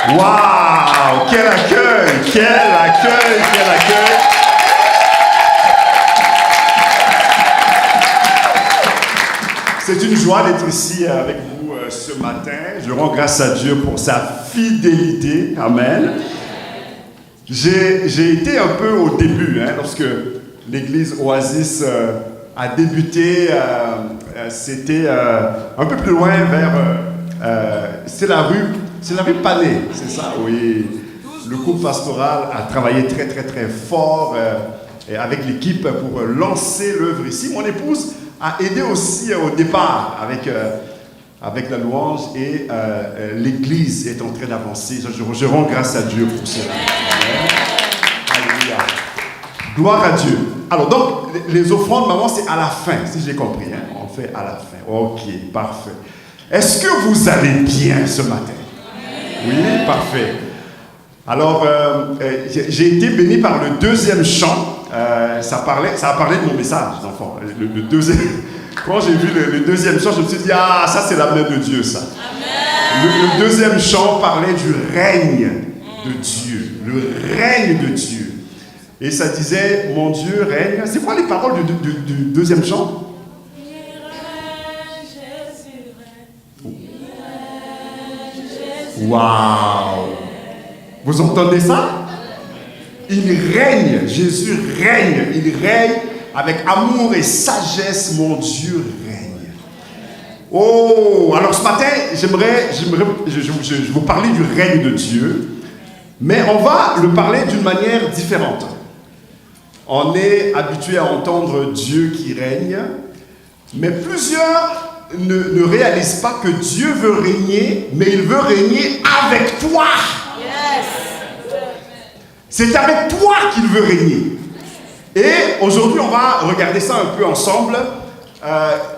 Waouh! Quel accueil! Quel accueil! Quel accueil! C'est une joie d'être ici avec vous ce matin. Je rends grâce à Dieu pour sa fidélité. Amen. J'ai été un peu au début, lorsque l'église Oasis a débuté. C'était un peu plus loin vers... c'est la rue Palais, c'est ça? Oui. Le groupe pastoral a travaillé très, très, très fort avec l'équipe pour lancer l'œuvre ici. Mon épouse a aidé aussi au départ avec la louange et l'église est en train d'avancer. Je rends grâce à Dieu pour cela. Alléluia. Gloire à Dieu. Alors donc, les offrandes, maman, c'est à la fin, si j'ai compris. On fait à la fin. Ok, parfait. Est-ce que vous allez bien ce matin? Oui, parfait. Alors, j'ai été béni par le deuxième chant. Ça a parlé de mon message, d'enfant. Le deuxième, quand j'ai vu le deuxième chant, je me suis dit, ah, ça c'est la main de Dieu, ça. Le deuxième chant parlait du règne de Dieu. Le règne de Dieu. Et ça disait, mon Dieu règne. C'est quoi les paroles du deuxième chant? Waouh! Vous entendez ça? Il règne, Jésus règne, il règne avec amour et sagesse, mon Dieu règne. Oh, alors ce matin, je vais vous parler du règne de Dieu, mais on va le parler d'une manière différente. On est habitué à entendre Dieu qui règne, mais plusieurs ne réalisent pas que Dieu veut régner, mais il veut régner avec toi. C'est avec toi qu'il veut régner. Et aujourd'hui, on va regarder ça un peu ensemble,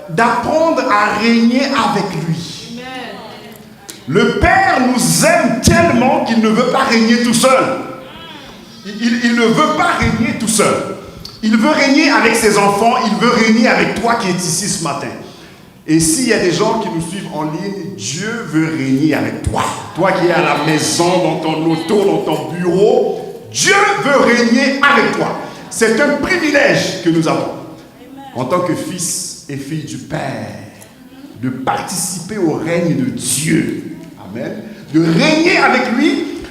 d'apprendre à régner avec lui. Le Père nous aime tellement qu'il ne veut pas régner tout seul. Il ne veut pas régner tout seul. Il veut régner avec ses enfants, il veut régner avec toi qui es ici ce matin. Et s'il y a des gens qui nous suivent en ligne, Dieu veut régner avec toi. Toi qui es à la maison, dans ton auto, dans ton bureau, Dieu veut régner avec toi. C'est un privilège que nous avons, en tant que fils et filles du Père, de participer au règne de Dieu. Amen. De régner avec lui,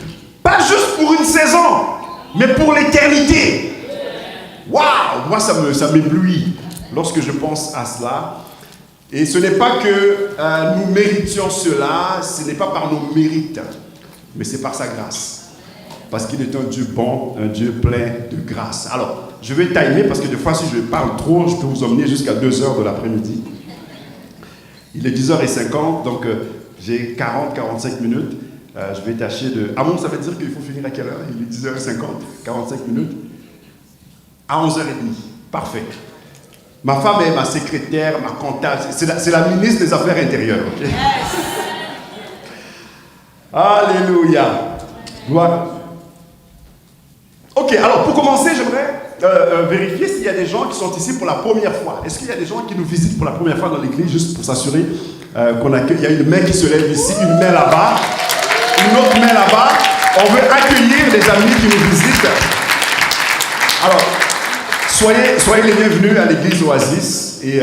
pas juste pour une saison, mais pour l'éternité. Waouh! Moi, ça m'éblouit lorsque je pense à cela. Et ce n'est pas que nous méritions cela, ce n'est pas par nos mérites, mais c'est par sa grâce. Parce qu'il est un Dieu bon, un Dieu plein de grâce. Alors, je vais timer parce que des fois, si je parle trop, je peux vous emmener jusqu'à 2h de l'après-midi. Il est 10h50, donc j'ai 40-45 minutes. Je vais tâcher de... Ah bon, ça veut dire qu'il faut finir à quelle heure? Il est 10h50, 45 minutes. À 11h30. Parfait. Ma femme est ma secrétaire, ma comptable. C'est la ministre des Affaires intérieures. Okay? Yes. Alléluia. Gloire. Ok, alors pour commencer, j'aimerais vérifier s'il y a des gens qui sont ici pour la première fois. Est-ce qu'il y a des gens qui nous visitent pour la première fois dans l'église, juste pour s'assurer qu'on accueille? Il y a une main qui se lève ici, une main là-bas, une autre main là-bas. On veut accueillir les amis qui nous visitent. Alors, soyez les bienvenus à l'église Oasis. Et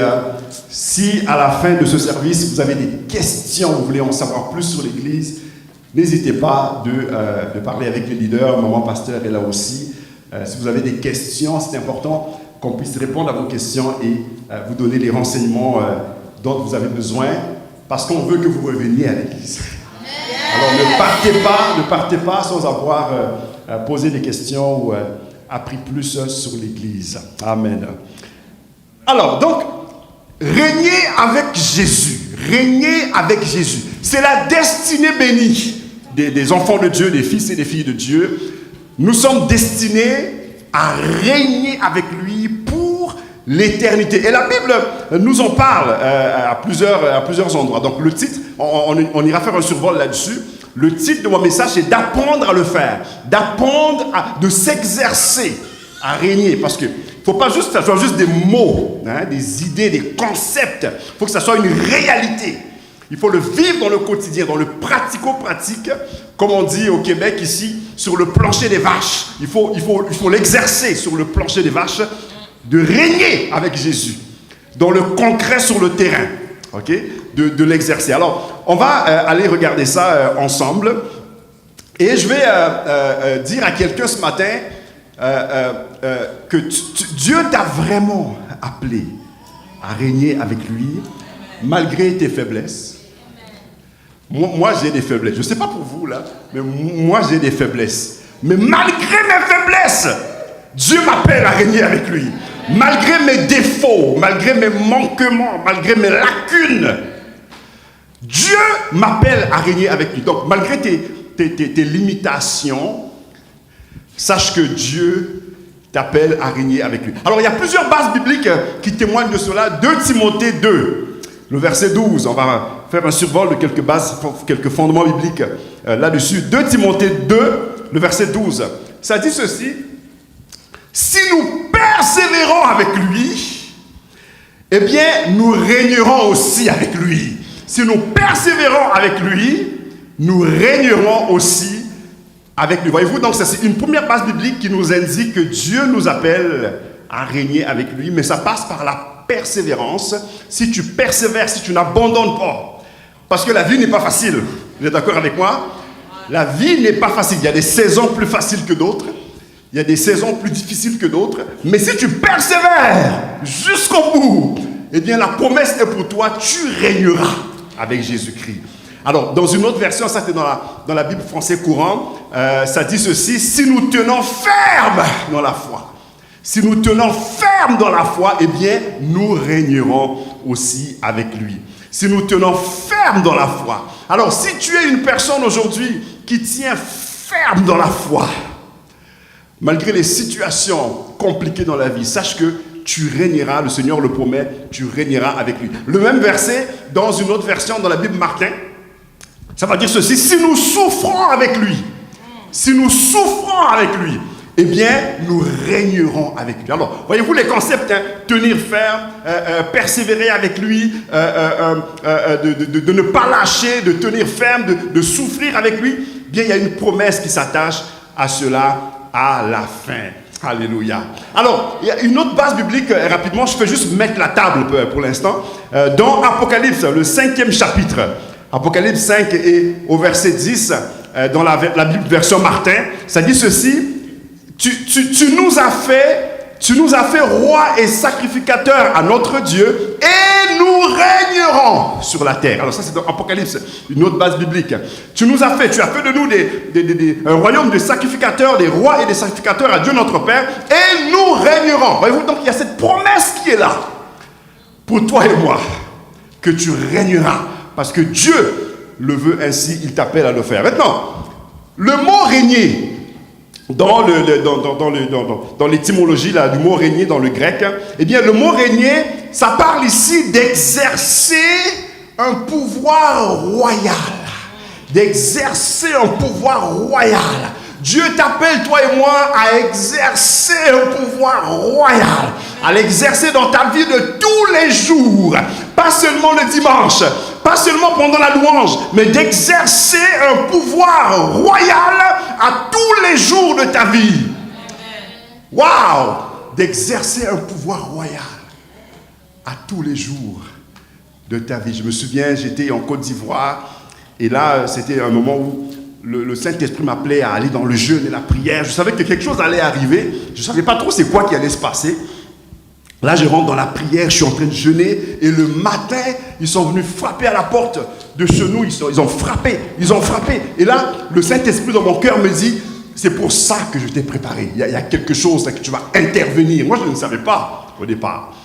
si à la fin de ce service, vous avez des questions, vous voulez en savoir plus sur l'église, n'hésitez pas de parler avec les leaders. Maman Pasteur est là aussi. Si vous avez des questions, c'est important qu'on puisse répondre à vos questions et vous donner les renseignements dont vous avez besoin, parce qu'on veut que vous reveniez à l'église. Alors ne partez pas sans avoir posé des questions ou appris plus sur l'église. Amen. Alors, donc, régner avec Jésus. Régner avec Jésus. C'est la destinée bénie des enfants de Dieu, des fils et des filles de Dieu. Nous sommes destinés à régner avec lui pour l'éternité. Et la Bible nous en parle à plusieurs endroits. Donc le titre, on ira faire un survol là-dessus. Le titre de mon message, c'est d'apprendre à le faire. De s'exercer à régner. Parce que faut pas juste que ça soit juste des mots, des idées, des concepts. Il faut que ça soit une réalité. Il faut le vivre dans le quotidien, dans le pratico-pratique, comme on dit au Québec ici, sur le plancher des vaches. Il faut l'exercer sur le plancher des vaches, de régner avec Jésus, dans le concret sur le terrain, ok, de l'exercer. Alors, on va aller regarder ça ensemble. Et je vais dire à quelqu'un ce matin que Dieu t'a vraiment appelé à régner avec lui, malgré tes faiblesses. Moi j'ai des faiblesses. Je ne sais pas pour vous, là, mais moi, j'ai des faiblesses. Mais malgré mes faiblesses, Dieu m'appelle à régner avec lui. Malgré mes défauts, malgré mes manquements, malgré mes lacunes, Dieu m'appelle à régner avec lui. Donc, malgré tes limitations, sache que Dieu t'appelle à régner avec lui. Alors, il y a plusieurs bases bibliques qui témoignent de cela. 2 Timothée 2, le verset 12. On va faire un survol de quelques bases, quelques fondements bibliques là-dessus. 2 Timothée 2, le verset 12. Ça dit ceci: si nous persévérons avec lui, eh bien, nous régnerons aussi avec lui. Si nous persévérons avec lui, nous régnerons aussi avec lui. Voyez-vous, donc c'est une première base biblique qui nous indique que Dieu nous appelle à régner avec lui, mais ça passe par la persévérance. Si tu persévères, si tu n'abandonnes pas, parce que la vie n'est pas facile. Vous êtes d'accord avec moi? La vie n'est pas facile. Il y a des saisons plus faciles que d'autres. Il y a des saisons plus difficiles que d'autres. Mais si tu persévères jusqu'au bout, eh bien la promesse est pour toi, tu régneras avec Jésus-Christ. Alors, dans une autre version, ça c'est dans la Bible français courant, ça dit ceci: si nous tenons ferme dans la foi, si nous tenons ferme dans la foi, eh bien, nous régnerons aussi avec lui. Si nous tenons ferme dans la foi. Alors, si tu es une personne aujourd'hui qui tient ferme dans la foi, malgré les situations compliquées dans la vie, sache que tu régneras, le Seigneur le promet, tu régneras avec lui. Le même verset, dans une autre version, dans la Bible Martin, ça va dire ceci: si nous souffrons avec lui, si nous souffrons avec lui, eh bien, nous régnerons avec lui. Alors, voyez-vous les concepts, hein? Tenir ferme, persévérer avec lui, de ne pas lâcher, de tenir ferme, de souffrir avec lui. Bien, il y a une promesse qui s'attache à cela à la fin. Alléluia. Alors, il y a une autre base biblique, rapidement, je peux juste mettre la table pour l'instant. Dans Apocalypse, le 5e chapitre, Apocalypse 5 et au verset 10, dans la Bible version Martin, ça dit ceci: tu nous as fait rois et sacrificateurs à notre Dieu, et nous régnerons sur la terre. Alors ça c'est dans Apocalypse, une autre base biblique. Tu as fait de nous un royaume de sacrificateurs, des rois et des sacrificateurs à Dieu notre Père, et nous régnerons. Voyez-vous, donc il y a cette promesse qui est là, pour toi et moi, que tu régneras, parce que Dieu le veut ainsi, il t'appelle à le faire. Maintenant, le mot régner, dans l'étymologie du mot régner dans le grec, eh bien le mot régner, ça parle ici d'exercer un pouvoir royal. D'exercer un pouvoir royal. Dieu t'appelle, toi et moi, à exercer un pouvoir royal. À l'exercer dans ta vie de tous les jours. Pas seulement le dimanche, pas seulement pendant la louange, mais d'exercer un pouvoir royal à tous les jours de ta vie. Waouh! D'exercer un pouvoir royal à tous les jours de ta vie. Je me souviens, j'étais en Côte d'Ivoire, et là, c'était un moment où le Saint-Esprit m'appelait à aller dans le jeûne et la prière. Je savais que quelque chose allait arriver. Je ne savais pas trop c'est quoi qui allait se passer. Là, je rentre dans la prière, je suis en train de jeûner, et le matin, ils sont venus frapper à la porte de chez nous, ils ont frappé. Et là, le Saint-Esprit dans mon cœur me dit: c'est pour ça que je t'ai préparé. Il y a quelque chose là que tu vas intervenir. Moi, je ne savais pas au départ.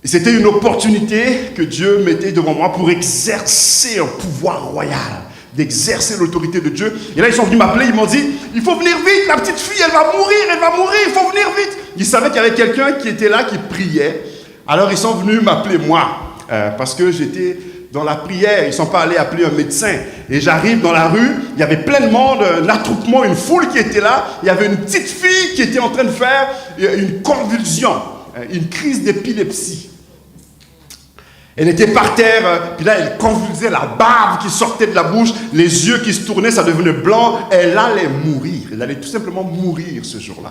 Et c'était une opportunité que Dieu mettait devant moi pour exercer un pouvoir royal, d'exercer l'autorité de Dieu. Et là, ils sont venus m'appeler, ils m'ont dit: il faut venir vite, la petite fille, elle va mourir, il faut venir vite. Ils savaient qu'il y avait quelqu'un qui était là, qui priait. Alors, ils sont venus m'appeler moi, parce que j'étais dans la prière. Ils ne sont pas allés appeler un médecin. Et j'arrive dans la rue, il y avait plein de monde, un attroupement, une foule qui était là. Il y avait une petite fille qui était en train de faire une convulsion, une crise d'épilepsie. Elle était par terre, puis là, elle convulsait, la bave qui sortait de la bouche, les yeux qui se tournaient, ça devenait blanc. Elle allait mourir. Elle allait tout simplement mourir ce jour-là.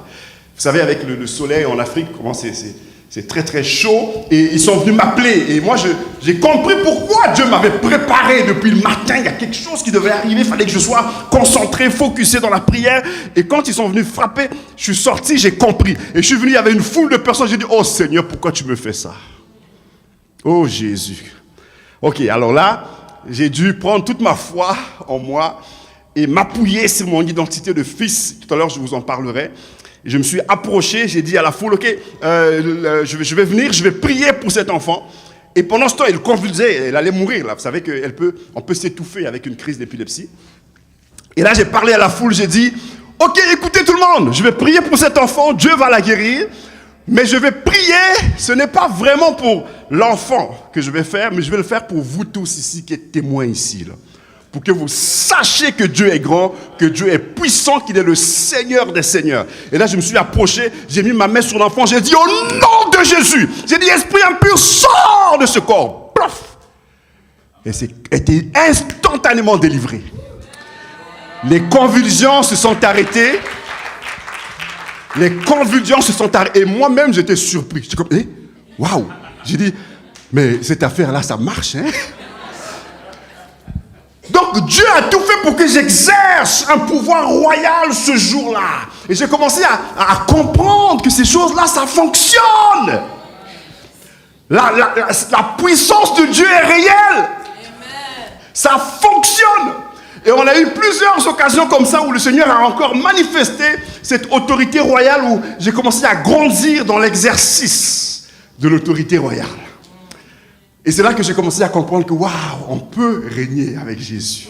Vous savez, avec le soleil en Afrique, comment c'est très très chaud. Et ils sont venus m'appeler. Et moi, j'ai compris pourquoi Dieu m'avait préparé depuis le matin. Il y a quelque chose qui devait arriver. Il fallait que je sois concentré, focusé dans la prière. Et quand ils sont venus frapper, je suis sorti, j'ai compris. Et je suis venu, il y avait une foule de personnes. J'ai dit, oh Seigneur, pourquoi tu me fais ça? Oh Jésus. Ok, alors là, j'ai dû prendre toute ma foi en moi et m'appuyer sur mon identité de fils. Tout à l'heure, je vous en parlerai. Et je me suis approché, j'ai dit à la foule, ok, je vais venir, je vais prier pour cet enfant. Et pendant ce temps, elle convulsait, elle allait mourir. Là. Vous savez qu'on peut s'étouffer avec une crise d'épilepsie. Et là, j'ai parlé à la foule, j'ai dit, ok, écoutez tout le monde, je vais prier pour cet enfant, Dieu va la guérir. Mais je vais prier, ce n'est pas vraiment pour l'enfant que je vais faire, mais je vais le faire pour vous tous ici qui êtes témoins ici. Là. Pour que vous sachiez que Dieu est grand, que Dieu est puissant, qu'il est le Seigneur des Seigneurs. Et là, je me suis approché, j'ai mis ma main sur l'enfant, j'ai dit au nom de Jésus, j'ai dit esprit impur, sors de ce corps. Plouf. Et c'est été instantanément délivré. Les convulsions se sont arrêtées. Les convulsions se sont arrêtées. Et moi-même, j'étais surpris. J'étais comme, waouh! J'ai dit, mais cette affaire-là, ça marche, hein? Donc, Dieu a tout fait pour que j'exerce un pouvoir royal ce jour-là. Et j'ai commencé à comprendre que ces choses-là, ça fonctionne. La puissance de Dieu est réelle. Ça fonctionne. Et on a eu plusieurs occasions comme ça où le Seigneur a encore manifesté cette autorité royale, où j'ai commencé à grandir dans l'exercice de l'autorité royale. Et c'est là que j'ai commencé à comprendre que waouh, on peut régner avec Jésus.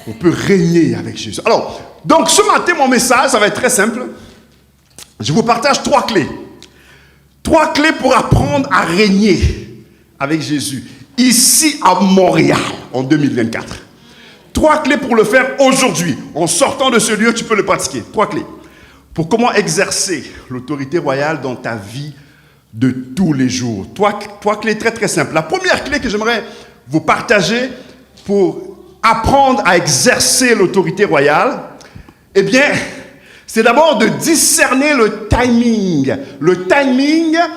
On peut régner avec Jésus. Alors, donc ce matin, mon message, ça va être très simple. Je vous partage 3 clés. 3 clés pour apprendre à régner avec Jésus, ici à Montréal, en 2024. 3 clés pour le faire aujourd'hui. En sortant de ce lieu, tu peux le pratiquer. 3 clés. Pour comment exercer l'autorité royale dans ta vie de tous les jours. 3 clés très très simples. La première clé que j'aimerais vous partager pour apprendre à exercer l'autorité royale, eh bien, c'est d'abord de discerner le timing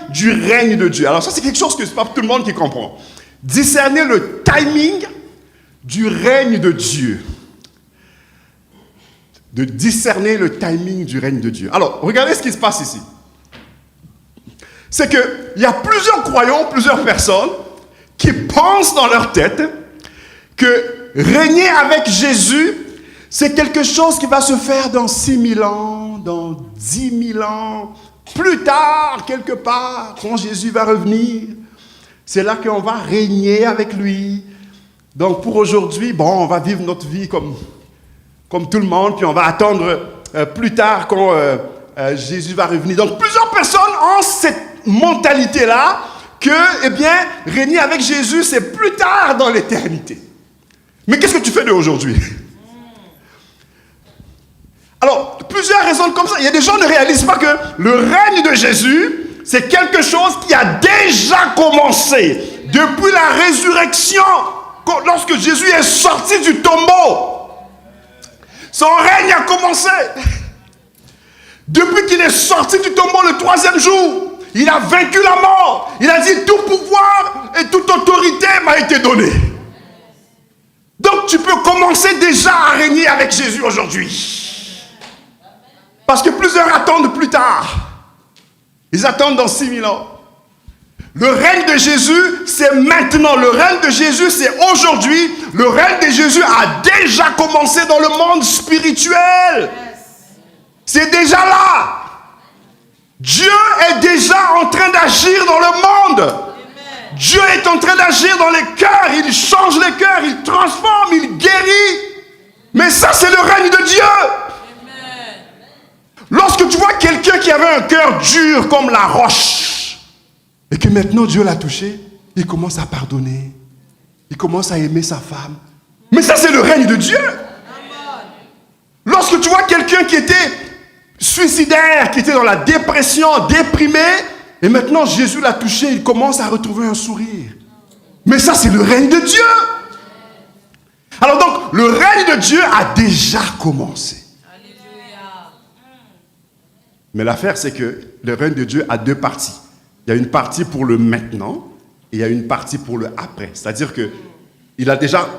du règne de Dieu. Alors ça, c'est quelque chose que c'est pas tout le monde qui comprend. Discerner le timing du règne de Dieu. De discerner le timing du règne de Dieu. Alors, regardez ce qui se passe ici. C'est qu'il y a plusieurs croyants, plusieurs personnes qui pensent dans leur tête que régner avec Jésus, c'est quelque chose qui va se faire dans 6000 ans, dans 10 000 ans, plus tard, quelque part, quand Jésus va revenir. C'est là qu'on va régner avec lui. Donc pour aujourd'hui, bon, on va vivre notre vie comme tout le monde, puis on va attendre plus tard quand Jésus va revenir. Donc plusieurs personnes ont cette mentalité-là que, eh bien, régner avec Jésus, c'est plus tard dans l'éternité. Mais qu'est-ce que tu fais d'aujourd'hui? Alors, plusieurs raisons comme ça. Il y a des gens qui ne réalisent pas que le règne de Jésus, c'est quelque chose qui a déjà commencé depuis la résurrection. Lorsque Jésus est sorti du tombeau, son règne a commencé. Depuis qu'il est sorti du tombeau le 3e jour, il a vaincu la mort. Il a dit, tout pouvoir et toute autorité m'a été donnée. Donc tu peux commencer déjà à régner avec Jésus aujourd'hui. Parce que plusieurs attendent plus tard. Ils attendent dans 6000 ans. Le règne de Jésus, c'est maintenant. Le règne de Jésus, c'est aujourd'hui. Le règne de Jésus a déjà commencé dans le monde spirituel. C'est déjà là. Dieu est déjà en train d'agir dans le monde. Dieu est en train d'agir dans les cœurs. Il change les cœurs, il transforme, il guérit. Mais ça, c'est le règne de Dieu. Lorsque tu vois quelqu'un qui avait un cœur dur comme la roche, et que maintenant Dieu l'a touché, il commence à pardonner. Il commence à aimer sa femme. Mais ça, c'est le règne de Dieu. Lorsque tu vois quelqu'un qui était suicidaire, qui était dans la dépression, déprimé, et maintenant Jésus l'a touché, il commence à retrouver un sourire. Mais ça, c'est le règne de Dieu. Alors donc, le règne de Dieu a déjà commencé. Mais l'affaire, c'est que le règne de Dieu a deux parties. Il y a une partie pour le maintenant et il y a une partie pour le après. C'est-à-dire qu'il a déjà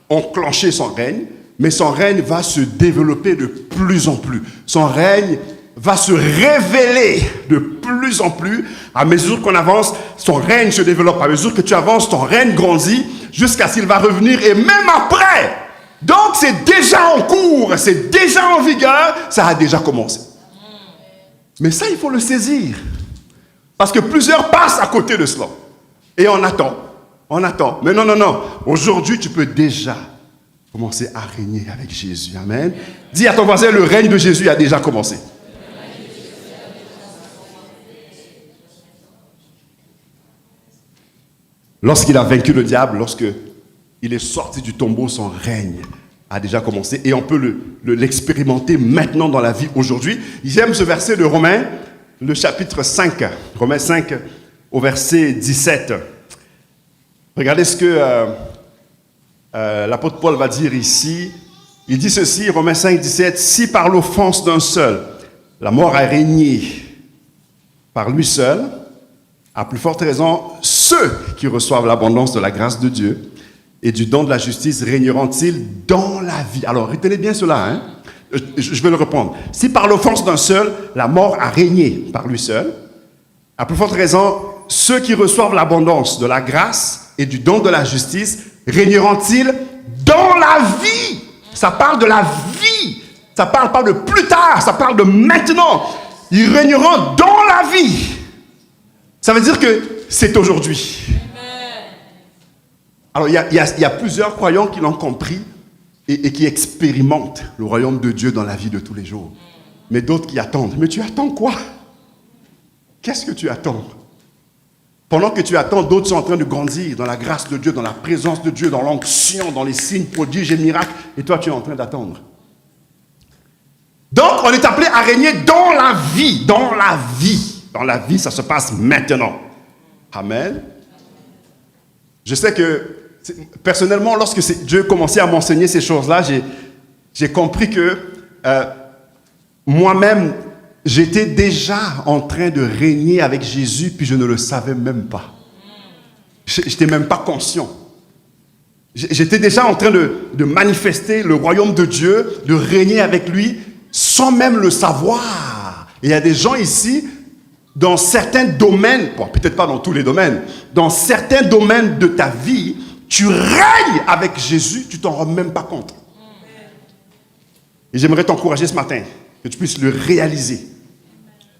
enclenché son règne, mais son règne va se développer de plus en plus. Son règne va se révéler de plus en plus. À mesure qu'on avance, son règne se développe. À mesure que tu avances, ton règne grandit jusqu'à ce qu'il va revenir et même après. Donc c'est déjà en cours, c'est déjà en vigueur, ça a déjà commencé. Mais ça, il faut le saisir. Parce que plusieurs passent à côté de cela. Et on attend. On attend. Mais non, non, non. Aujourd'hui, tu peux déjà commencer à régner avec Jésus. Amen. Dis à ton voisin, le règne de Jésus a déjà commencé. Lorsqu'il a vaincu le diable, lorsqu'il est sorti du tombeau, son règne a déjà commencé. Et on peut l'expérimenter maintenant dans la vie aujourd'hui. J'aime ce verset de Romains, le chapitre 5. Romains 5, au verset 17. Regardez ce que l'apôtre Paul va dire ici. Il dit ceci, Romains 5, 17. « Si par l'offense d'un seul, la mort a régné par lui seul, à plus forte raison, ceux qui reçoivent l'abondance de la grâce de Dieu et du don de la justice régneront-ils dans la vie. » Alors, retenez bien cela, hein? Je vais le reprendre. « Si par l'offense d'un seul, la mort a régné par lui seul, à plus forte raison, ceux qui reçoivent l'abondance de la grâce et du don de la justice régneront-ils dans la vie. » Ça parle de la vie. Ça parle pas de plus tard, ça parle de maintenant. Ils régneront dans la vie. Ça veut dire que c'est aujourd'hui. Alors, il y a plusieurs croyants qui l'ont compris et qui expérimentent le royaume de Dieu dans la vie de tous les jours. Mais d'autres qui attendent. Mais tu attends quoi? Qu'est-ce que tu attends? Pendant que tu attends, d'autres sont en train de grandir dans la grâce de Dieu, dans la présence de Dieu, dans l'onction, dans les signes, prodiges et miracles. Et toi, tu es en train d'attendre. Donc, on est appelé à régner dans la vie. Dans la vie. Dans la vie, ça se passe maintenant. Amen. Je sais que, personnellement, lorsque Dieu commençait à m'enseigner ces choses-là, j'ai compris que moi-même, j'étais déjà en train de régner avec Jésus, puis je ne le savais même pas. Je n'étais même pas conscient. J'étais déjà en train de manifester le royaume de Dieu, de régner avec lui, sans même le savoir. Et il y a des gens ici, dans certains domaines, bon, peut-être pas dans tous les domaines, dans certains domaines de ta vie, tu règnes avec Jésus, tu t'en rends même pas compte. Et j'aimerais t'encourager ce matin, que tu puisses le réaliser.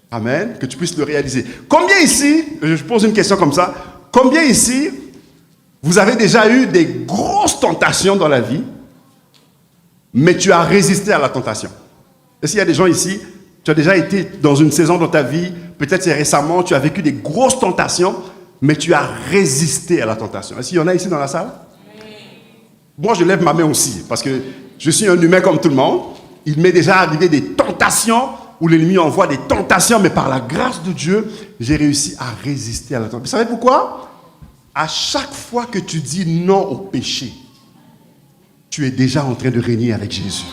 Amen, que tu puisses le réaliser. Combien ici, je pose une question comme ça, combien ici, vous avez déjà eu des grosses tentations dans la vie, mais tu as résisté à la tentation? Est-ce qu'il y a des gens ici, tu as déjà été dans une saison dans ta vie, peut-être récemment, tu as vécu des grosses tentations, mais tu as résisté à la tentation? Est-ce qu'il y en a ici dans la salle? Oui. Moi, je lève ma main aussi, parce que je suis un humain comme tout le monde. Il m'est déjà arrivé des tentations, où l'ennemi envoie des tentations, mais par la grâce de Dieu, j'ai réussi à résister à la tentation. Vous savez pourquoi? À chaque fois que tu dis non au péché, tu es déjà en train de régner avec Jésus.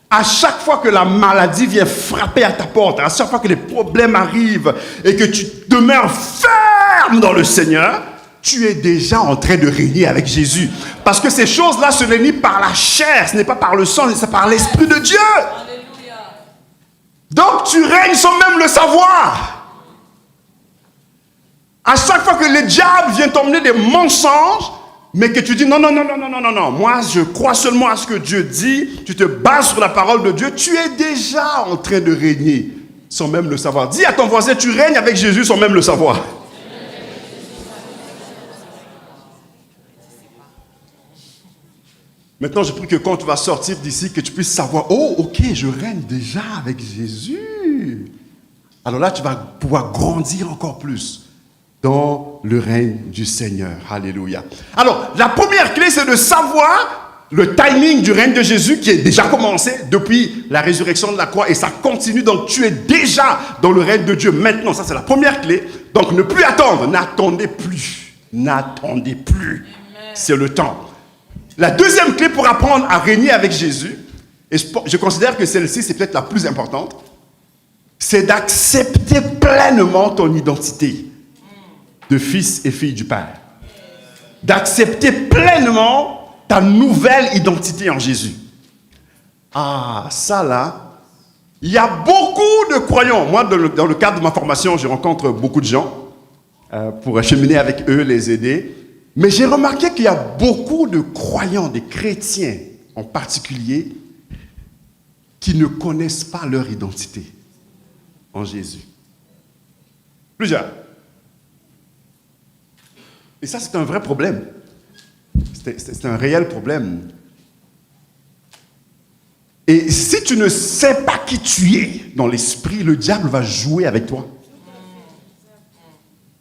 À chaque fois que la maladie vient frapper à ta porte, à chaque fois que les problèmes arrivent et que tu demeures ferme dans le Seigneur, tu es déjà en train de régner avec Jésus. Parce que ces choses-là se règnent par la chair, ce n'est pas par le sang, c'est par l'Esprit de Dieu. Alléluia. Donc tu règnes sans même le savoir. À chaque fois que le diable vient t'emmener des mensonges, mais que tu dis non, moi je crois seulement à ce que Dieu dit, tu te bases sur la parole de Dieu, tu es déjà en train de régner sans même le savoir. Dis à ton voisin, tu règnes avec Jésus sans même le savoir. Maintenant, je prie que quand tu vas sortir d'ici, que tu puisses savoir, oh, ok, je règne déjà avec Jésus. Alors là, tu vas pouvoir grandir encore plus dans le règne du Seigneur. Alléluia. Alors, la première clé, c'est de savoir le timing du règne de Jésus qui est déjà commencé depuis la résurrection de la croix et ça continue. Donc tu es déjà dans le règne de Dieu maintenant. Ça c'est la première clé. Donc ne plus attendre, n'attendez plus. N'attendez plus. C'est le temps. La deuxième clé pour apprendre à régner avec Jésus, et je considère que celle-ci c'est peut-être la plus importante, c'est d'accepter pleinement ton identité de fils et fille du Père. D'accepter pleinement ta nouvelle identité en Jésus. Ah, ça là, il y a beaucoup de croyants. Moi, dans le cadre de ma formation, je rencontre beaucoup de gens pour cheminer avec eux, les aider. Mais j'ai remarqué qu'il y a beaucoup de croyants, des chrétiens en particulier, qui ne connaissent pas leur identité en Jésus. Plusieurs. Et ça, c'est un vrai problème. C'est un réel problème. Et si tu ne sais pas qui tu es dans l'esprit, le diable va jouer avec toi.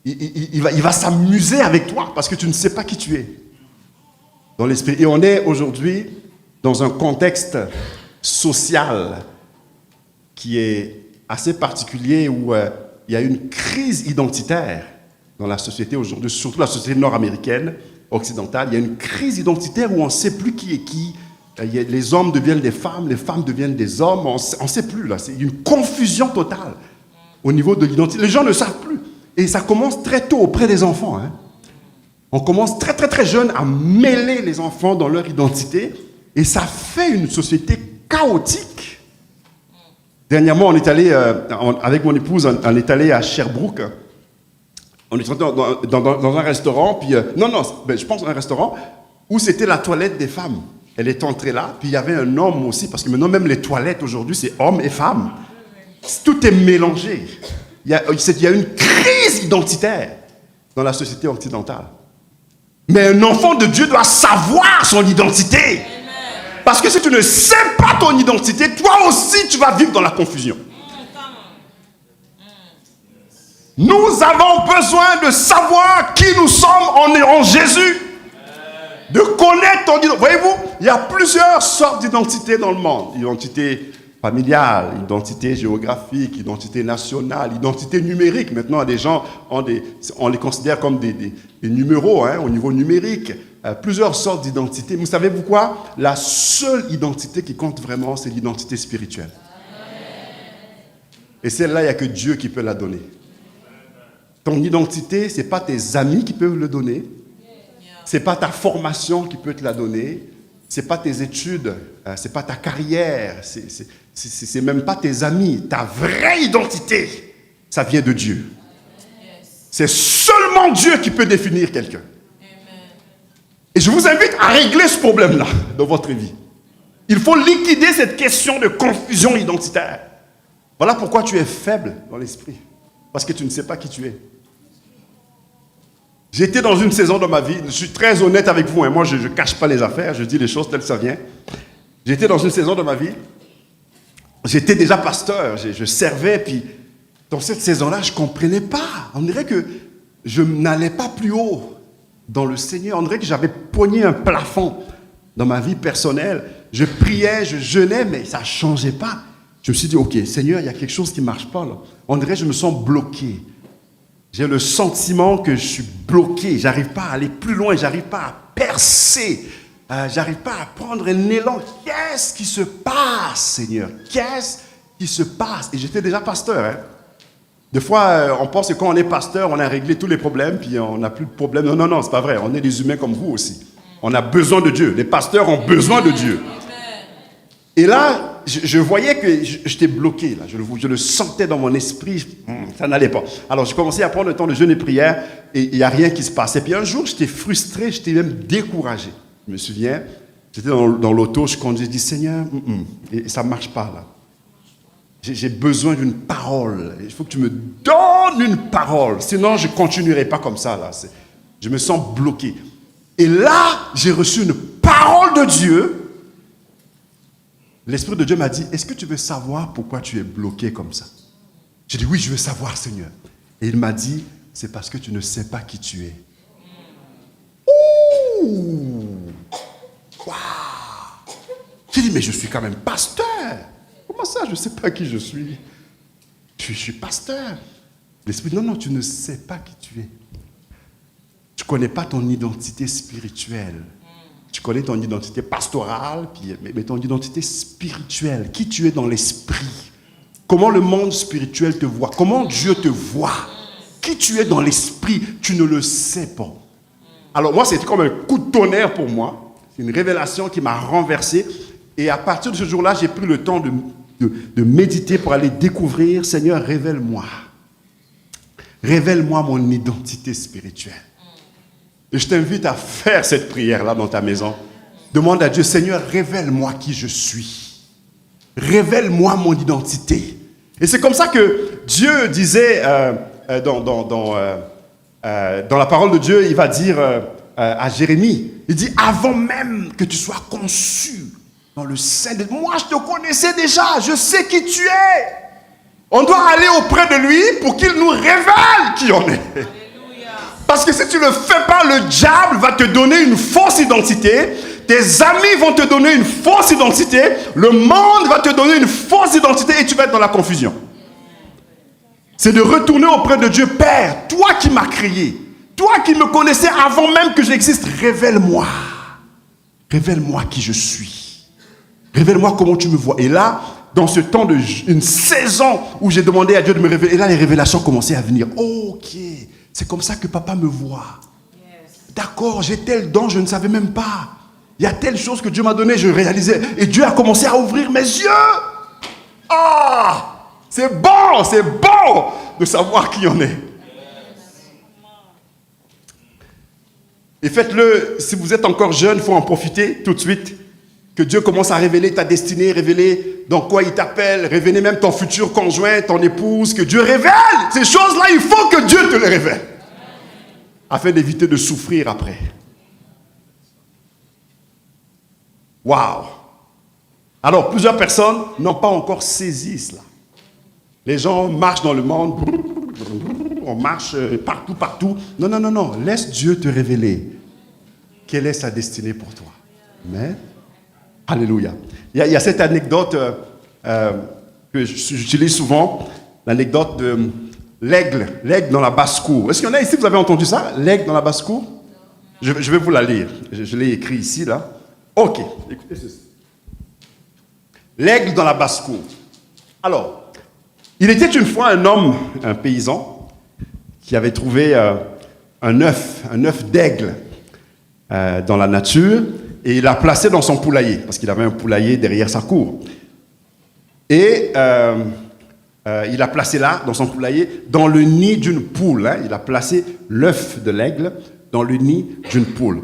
Il va s'amuser avec toi parce que tu ne sais pas qui tu es dans l'esprit. Et on est aujourd'hui dans un contexte social qui est assez particulier où il y a une crise identitaire dans la société aujourd'hui, surtout la société nord-américaine, occidentale. Il y a une crise identitaire où on ne sait plus qui est qui. Les hommes deviennent des femmes, les femmes deviennent des hommes. On ne sait plus. Là. C'est une confusion totale au niveau de l'identité. Les gens ne savent plus. Et ça commence très tôt auprès des enfants. Hein. On commence très, très, très jeune à mêler les enfants dans leur identité. Et ça fait une société chaotique. Dernièrement, on est allé, avec mon épouse, on est allé à Sherbrooke. On est rentré dans un restaurant, puis... je pense un restaurant où c'était la toilette des femmes. Elle est entrée là, puis il y avait un homme aussi, parce que maintenant, même les toilettes aujourd'hui, c'est hommes et femmes. Tout est mélangé. Il y a une crise identitaire dans la société occidentale. Mais un enfant de Dieu doit savoir son identité. Parce que si tu ne sais pas ton identité, toi aussi, tu vas vivre dans la confusion. Nous avons besoin de savoir qui nous sommes en Jésus. De connaître ton identité. Voyez-vous, il y a plusieurs sortes d'identités dans le monde. Identité familiale, identité géographique, identité nationale, identité numérique. Maintenant, des gens, on les considère comme des numéros au niveau numérique. Plusieurs sortes d'identités. Vous savez pourquoi? La seule identité qui compte vraiment, c'est l'identité spirituelle. Et celle-là, il n'y a que Dieu qui peut la donner. Ton identité, ce n'est pas tes amis qui peuvent le donner. Ce n'est pas ta formation qui peut te la donner. Ce n'est pas tes études. Ce n'est pas ta carrière. C'est même pas tes amis. Ta vraie identité, ça vient de Dieu. C'est seulement Dieu qui peut définir quelqu'un. Et je vous invite à régler ce problème-là dans votre vie. Il faut liquider cette question de confusion identitaire. Voilà pourquoi tu es faible dans l'esprit. Parce que tu ne sais pas qui tu es. J'étais dans une saison de ma vie, je suis très honnête avec vous, moi je ne cache pas les affaires, je dis les choses telles que ça vient. J'étais dans une saison de ma vie, j'étais déjà pasteur, je servais, puis dans cette saison-là, je ne comprenais pas. On dirait que je n'allais pas plus haut dans le Seigneur. On dirait que j'avais pogné un plafond dans ma vie personnelle. Je priais, je jeûnais, mais ça ne changeait pas. Je me suis dit, ok, Seigneur, il y a quelque chose qui ne marche pas là. On dirait que je me sens bloqué. J'ai le sentiment que je suis bloqué. Je n'arrive pas à aller plus loin, je n'arrive pas à percer. Je n'arrive pas à prendre un élan. Qu'est-ce qui se passe, Seigneur? Qu'est-ce qui se passe? Et j'étais déjà pasteur. Hein? Des fois, on pense que quand on est pasteur, on a réglé tous les problèmes, puis on n'a plus de problème. Non, non, c'est pas vrai. On est des humains comme vous aussi. On a besoin de Dieu. Les pasteurs ont besoin de Dieu. Et là, je voyais que j'étais bloqué. Là. Je le sentais dans mon esprit. Ça n'allait pas. Alors, j'ai commencé à prendre le temps de jeûne et prière, et il n'y a rien qui se passait. Puis un jour, j'étais frustré, j'étais même découragé. Je me souviens, j'étais dans l'auto, je conduisais, je dis, Seigneur, et ça ne marche pas là. J'ai besoin d'une parole. Il faut que tu me donnes une parole. Sinon, je ne continuerai pas comme ça. Là. Je me sens bloqué. Et là, j'ai reçu une parole de Dieu. L'Esprit de Dieu m'a dit, est-ce que tu veux savoir pourquoi tu es bloqué comme ça? J'ai dit, oui, je veux savoir, Seigneur. Et il m'a dit, c'est parce que tu ne sais pas qui tu es. Ouh! Waouh! J'ai dit, mais je suis quand même pasteur. Comment ça, je ne sais pas qui je suis? Je suis pasteur. L'Esprit dit, non, tu ne sais pas qui tu es. Tu ne connais pas ton identité spirituelle. Tu connais ton identité pastorale, mais ton identité spirituelle. Qui tu es dans l'esprit. Comment le monde spirituel te voit. Comment Dieu te voit. Qui tu es dans l'esprit, tu ne le sais pas. Alors moi, c'était comme un coup de tonnerre pour moi. C'est une révélation qui m'a renversé. Et à partir de ce jour-là, j'ai pris le temps de méditer pour aller découvrir, Seigneur, révèle-moi. Révèle-moi mon identité spirituelle. Et je t'invite à faire cette prière-là dans ta maison. Demande à Dieu, Seigneur, révèle-moi qui je suis. Révèle-moi mon identité. Et c'est comme ça que Dieu disait dans la parole de Dieu, il va dire à Jérémie, il dit, avant même que tu sois conçu dans le sein de... Moi, je te connaissais déjà, je sais qui tu es. On doit aller auprès de lui pour qu'il nous révèle qui on est. Parce que si tu ne le fais pas, le diable va te donner une fausse identité. Tes amis vont te donner une fausse identité. Le monde va te donner une fausse identité et tu vas être dans la confusion. C'est de retourner auprès de Dieu. Père, toi qui m'as créé, toi qui me connaissais avant même que j'existe, révèle-moi. Révèle-moi qui je suis. Révèle-moi comment tu me vois. Et là, dans ce temps une saison où j'ai demandé à Dieu de me révéler, et là, les révélations commençaient à venir. Ok, c'est comme ça que papa me voit. D'accord, j'ai tel don, je ne savais même pas. Il y a telle chose que Dieu m'a donnée, je réalisais. Et Dieu a commencé à ouvrir mes yeux. Ah, c'est bon de savoir qui on est. Et faites-le, si vous êtes encore jeune, il faut en profiter tout de suite. Que Dieu commence à révéler ta destinée, révéler dans quoi il t'appelle, révéler même ton futur conjoint, ton épouse. Que Dieu révèle ces choses-là, il faut que Dieu te les révèle. Afin d'éviter de souffrir après. Waouh! Alors, plusieurs personnes n'ont pas encore saisi cela. Les gens marchent dans le monde, on marche partout. Non. Laisse Dieu te révéler quelle est sa destinée pour toi. Amen. Alléluia. Il y a cette anecdote que j'utilise souvent, l'anecdote de l'aigle dans la basse-cour. Est-ce qu'il y en a ici, vous avez entendu ça? L'aigle dans la basse-cour? Je vais vous la lire. Je l'ai écrit ici, là. Ok, écoutez ceci. L'aigle dans la basse-cour. Alors, il était une fois un homme, un paysan, qui avait trouvé un œuf d'aigle dans la nature, et il l'a placé dans son poulailler, parce qu'il avait un poulailler derrière sa cour. Et il a placé là, dans son poulailler, dans le nid d'une poule. Il a placé l'œuf de l'aigle dans le nid d'une poule.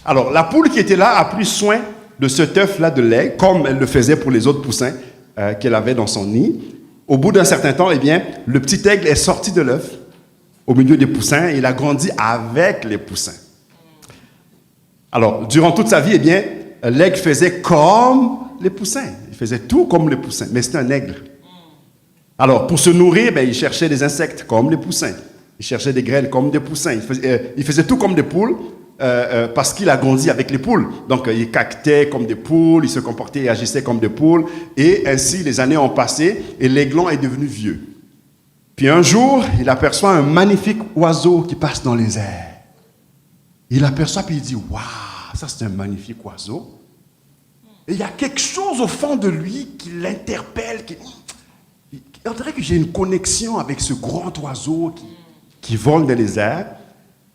Alors, la poule qui était là a pris soin de cet œuf-là de l'aigle, comme elle le faisait pour les autres poussins qu'elle avait dans son nid. Au bout d'un certain temps, le petit aigle est sorti de l'œuf au milieu des poussins et il a grandi avec les poussins. Alors, durant toute sa vie, l'aigle faisait comme les poussins. Il faisait tout comme les poussins, mais c'était un aigle. Alors, pour se nourrir, il cherchait des insectes comme les poussins. Il cherchait des graines comme des poussins. Il faisait tout comme des poules parce qu'il a grandi avec les poules. Donc, il caquetait comme des poules, il se comportait et agissait comme des poules. Et ainsi, les années ont passé et l'aiglon est devenu vieux. Puis un jour, il aperçoit un magnifique oiseau qui passe dans les airs. Il l'aperçoit puis il dit, waouh, ça c'est un magnifique oiseau. Et il y a quelque chose au fond de lui qui l'interpelle. On dirait que j'ai une connexion avec ce grand oiseau qui vole dans les airs.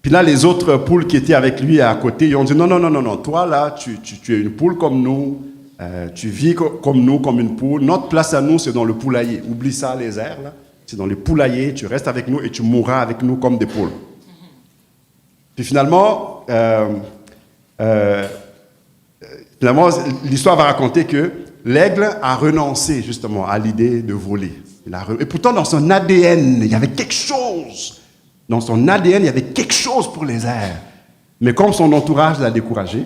Puis là, les autres poules qui étaient avec lui à côté, ils ont dit, non, toi là, tu es une poule comme nous, tu vis comme nous, comme une poule. Notre place à nous, c'est dans le poulailler. Oublie ça, les airs, là. C'est dans le poulailler, tu restes avec nous et tu mourras avec nous comme des poules. Puis finalement, l'histoire va raconter que l'aigle a renoncé justement à l'idée de voler. Et pourtant, dans son ADN, il y avait quelque chose. Dans son ADN, il y avait quelque chose pour les airs. Mais comme son entourage l'a découragé,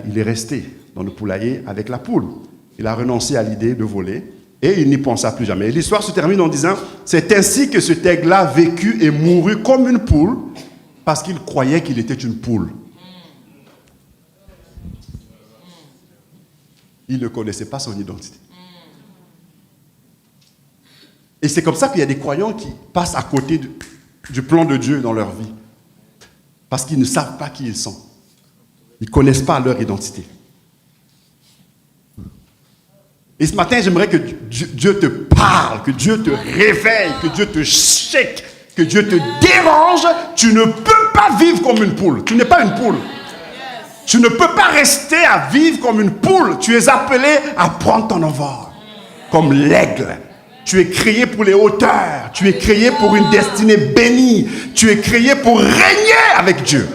il est resté dans le poulailler avec la poule. Il a renoncé à l'idée de voler et il n'y pensa plus jamais. Et l'histoire se termine en disant, c'est ainsi que cet aigle-là vécut et mourut comme une poule, parce qu'il croyait qu'il était une poule. Il ne connaissait pas son identité. Et c'est comme ça qu'il y a des croyants qui passent à côté du plan de Dieu dans leur vie. Parce qu'ils ne savent pas qui ils sont. Ils ne connaissent pas leur identité. Et ce matin, j'aimerais que Dieu te parle, que Dieu te réveille, que Dieu te shake, que Dieu te dérange. Tu ne peux pas vivre comme une poule. Tu n'es pas une poule. Tu ne peux pas rester à vivre comme une poule. Tu es appelé à prendre ton envol, comme l'aigle. Tu es créé pour les hauteurs. Tu es créé pour une destinée bénie. Tu es créé pour régner avec Dieu.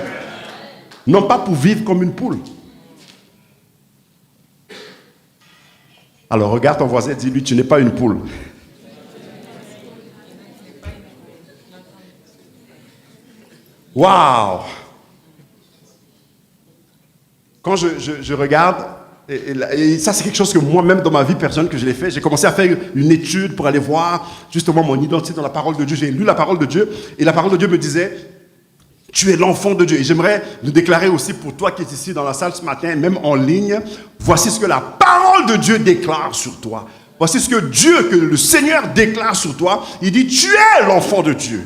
Non pas pour vivre comme une poule. Alors regarde ton voisin et dis-lui, tu n'es pas une poule. Waouh! Quand je regarde, et ça c'est quelque chose que moi-même dans ma vie personnelle que je l'ai fait, j'ai commencé à faire une étude pour aller voir justement mon identité dans la parole de Dieu. J'ai lu la parole de Dieu et la parole de Dieu me disait, tu es l'enfant de Dieu. Et j'aimerais le déclarer aussi pour toi qui es ici dans la salle ce matin, même en ligne. Voici ce que la parole de Dieu déclare sur toi. Voici ce que le Seigneur déclare sur toi. Il dit, tu es l'enfant de Dieu.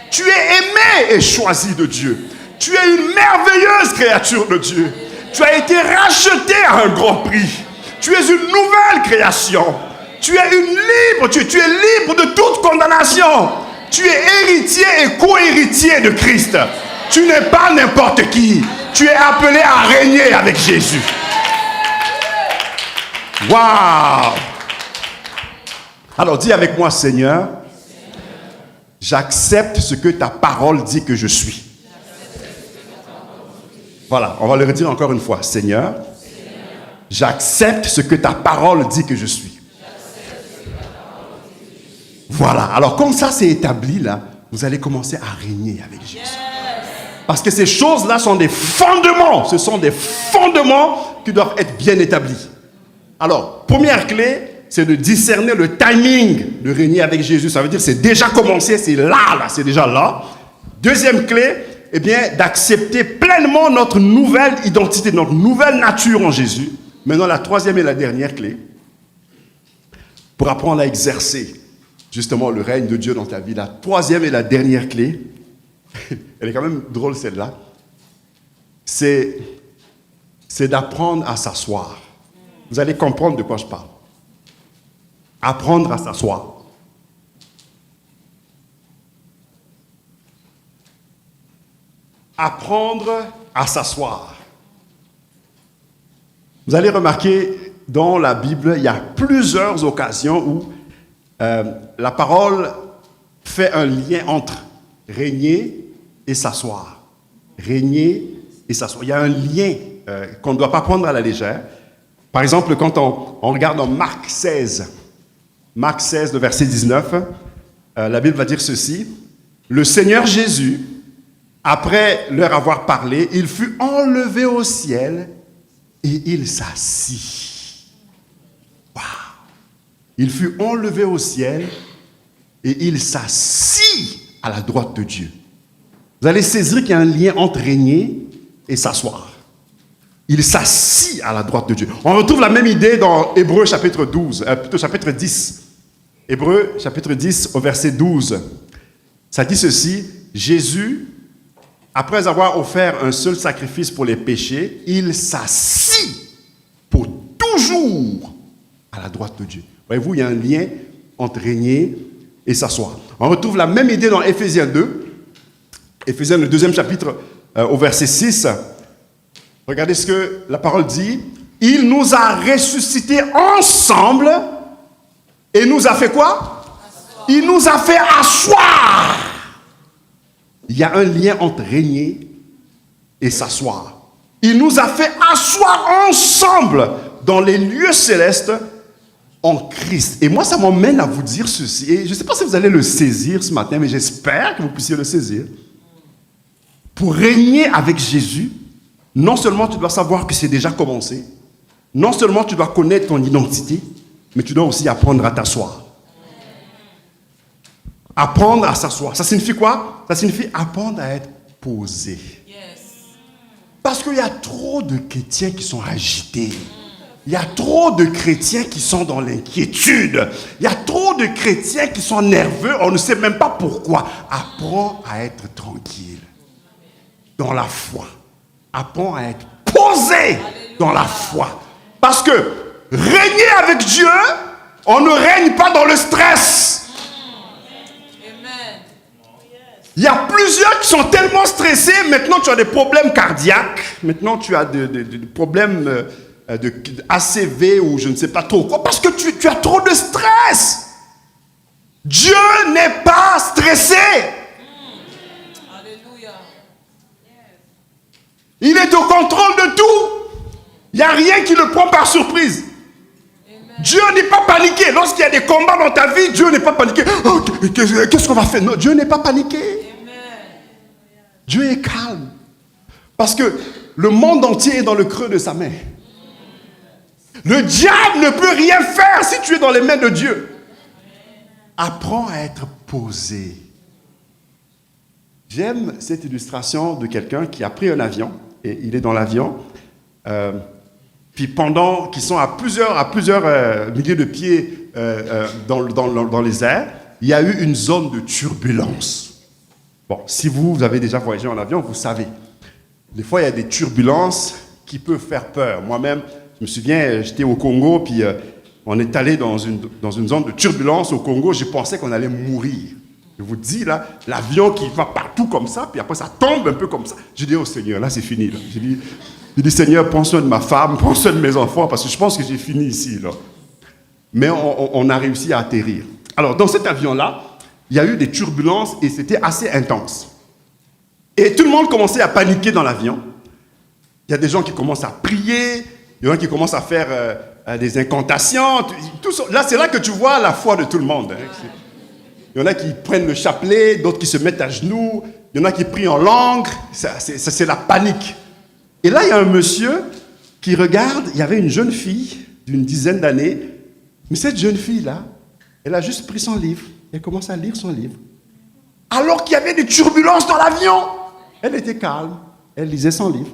Tu es aimé et choisi de Dieu. Tu es une merveilleuse créature de Dieu. Tu as été racheté à un grand prix. Tu es une nouvelle création. Tu es libre. Tu es libre de toute condamnation. Tu es héritier et co-héritier de Christ. Tu n'es pas n'importe qui. Tu es appelé à régner avec Jésus. Waouh! Alors dis avec moi, Seigneur, j'accepte ce que ta parole dit que je suis. Voilà, on va le redire encore une fois. Seigneur, j'accepte ce que ta parole dit que je suis. Voilà, alors comme ça c'est établi là, vous allez commencer à régner avec Jésus. Parce que ces choses-là sont des fondements. Ce sont des fondements qui doivent être bien établis. Alors, première clé, c'est de discerner le timing de régner avec Jésus. Ça veut dire que c'est déjà commencé, c'est là, c'est déjà là. Deuxième clé, eh bien, d'accepter pleinement notre nouvelle identité, notre nouvelle nature en Jésus. Maintenant, la troisième et la dernière clé, pour apprendre à exercer justement le règne de Dieu dans ta vie. La troisième et la dernière clé, elle est quand même drôle celle-là, c'est d'apprendre à s'asseoir. Vous allez comprendre de quoi je parle. Apprendre à s'asseoir. Apprendre à s'asseoir. Vous allez remarquer, dans la Bible, il y a plusieurs occasions où la parole fait un lien entre régner et s'asseoir. Régner et s'asseoir. Il y a un lien qu'on ne doit pas prendre à la légère. Par exemple, quand on regarde en Marc 16, le verset 19, la Bible va dire ceci. Le Seigneur Jésus, après leur avoir parlé, il fut enlevé au ciel et il s'assit. Wow. Il fut enlevé au ciel et il s'assit à la droite de Dieu. Vous allez saisir qu'il y a un lien entre régner et s'asseoir. Il s'assit à la droite de Dieu. On retrouve la même idée dans Hébreux chapitre 10. Hébreux chapitre 10 au verset 12. Ça dit ceci, Jésus, après avoir offert un seul sacrifice pour les péchés, il s'assit pour toujours à la droite de Dieu. Voyez-vous, il y a un lien entre régner et s'asseoir. On retrouve la même idée dans Éphésiens 2. Éphésiens, le 2e chapitre, au verset 6. Regardez ce que la parole dit. Il nous a ressuscités ensemble et nous a fait quoi? Il nous a fait asseoir. Il y a un lien entre régner et s'asseoir. Il nous a fait asseoir ensemble dans les lieux célestes en Christ. Et moi, ça m'emmène à vous dire ceci. Et je ne sais pas si vous allez le saisir ce matin, mais j'espère que vous puissiez le saisir. Pour régner avec Jésus, non seulement tu dois savoir que c'est déjà commencé, non seulement tu dois connaître ton identité, mais tu dois aussi apprendre à t'asseoir. Apprendre à s'asseoir. Ça signifie quoi? Ça signifie apprendre à être posé. Parce qu'il y a trop de chrétiens qui sont agités. Il y a trop de chrétiens qui sont dans l'inquiétude. Il y a trop de chrétiens qui sont nerveux. On ne sait même pas pourquoi. Apprends à être tranquille dans la foi. Apprends à être posé dans la foi. Parce que régner avec Dieu, on ne règne pas dans le stress. Il y a plusieurs qui sont tellement stressés. Maintenant, tu as des problèmes cardiaques. Maintenant, tu as des problèmes de ACV ou je ne sais pas trop quoi. Parce que tu as trop de stress. Dieu n'est pas stressé. Alléluia. Il est au contrôle de tout. Il n'y a rien qui le prend par surprise. Dieu n'est pas paniqué. Lorsqu'il y a des combats dans ta vie, Dieu n'est pas paniqué. Oh, qu'est-ce qu'on va faire? Non, Dieu n'est pas paniqué. Dieu est calme. Parce que le monde entier est dans le creux de sa main. Le diable ne peut rien faire si tu es dans les mains de Dieu. Apprends à être posé. J'aime cette illustration de quelqu'un qui a pris un avion. Et il est dans l'avion. Puis pendant qu'ils sont à plusieurs milliers de pieds dans les airs, il y a eu une zone de turbulence. Bon, si vous avez déjà voyagé en avion, vous savez. Des fois, il y a des turbulences qui peuvent faire peur. Moi-même, je me souviens, j'étais au Congo, puis on est allé dans une zone de turbulence au Congo. Je pensais qu'on allait mourir. Je vous dis, là, l'avion qui va partout comme ça, puis après, ça tombe un peu comme ça. Je dis, oh Seigneur, là, c'est fini. Là. Je dis, Seigneur, prends soin de ma femme, prends soin de mes enfants, parce que je pense que j'ai fini ici. Là. Mais on a réussi à atterrir. Alors, dans cet avion-là, il y a eu des turbulences et c'était assez intense. Et tout le monde commençait à paniquer dans l'avion. Il y a des gens qui commencent à prier, il y en a qui commencent à faire des incantations. Tout ça. Là, c'est là que tu vois la foi de tout le monde. Hein. Il y en a qui prennent le chapelet, d'autres qui se mettent à genoux, il y en a qui prient en langue. C'est la panique. Et là, il y a un monsieur qui regarde, il y avait une jeune fille d'une dizaine d'années, mais cette jeune fille-là, elle a juste pris son livre. Elle commence à lire son livre. Alors qu'il y avait des turbulences dans l'avion. Elle était calme. Elle lisait son livre.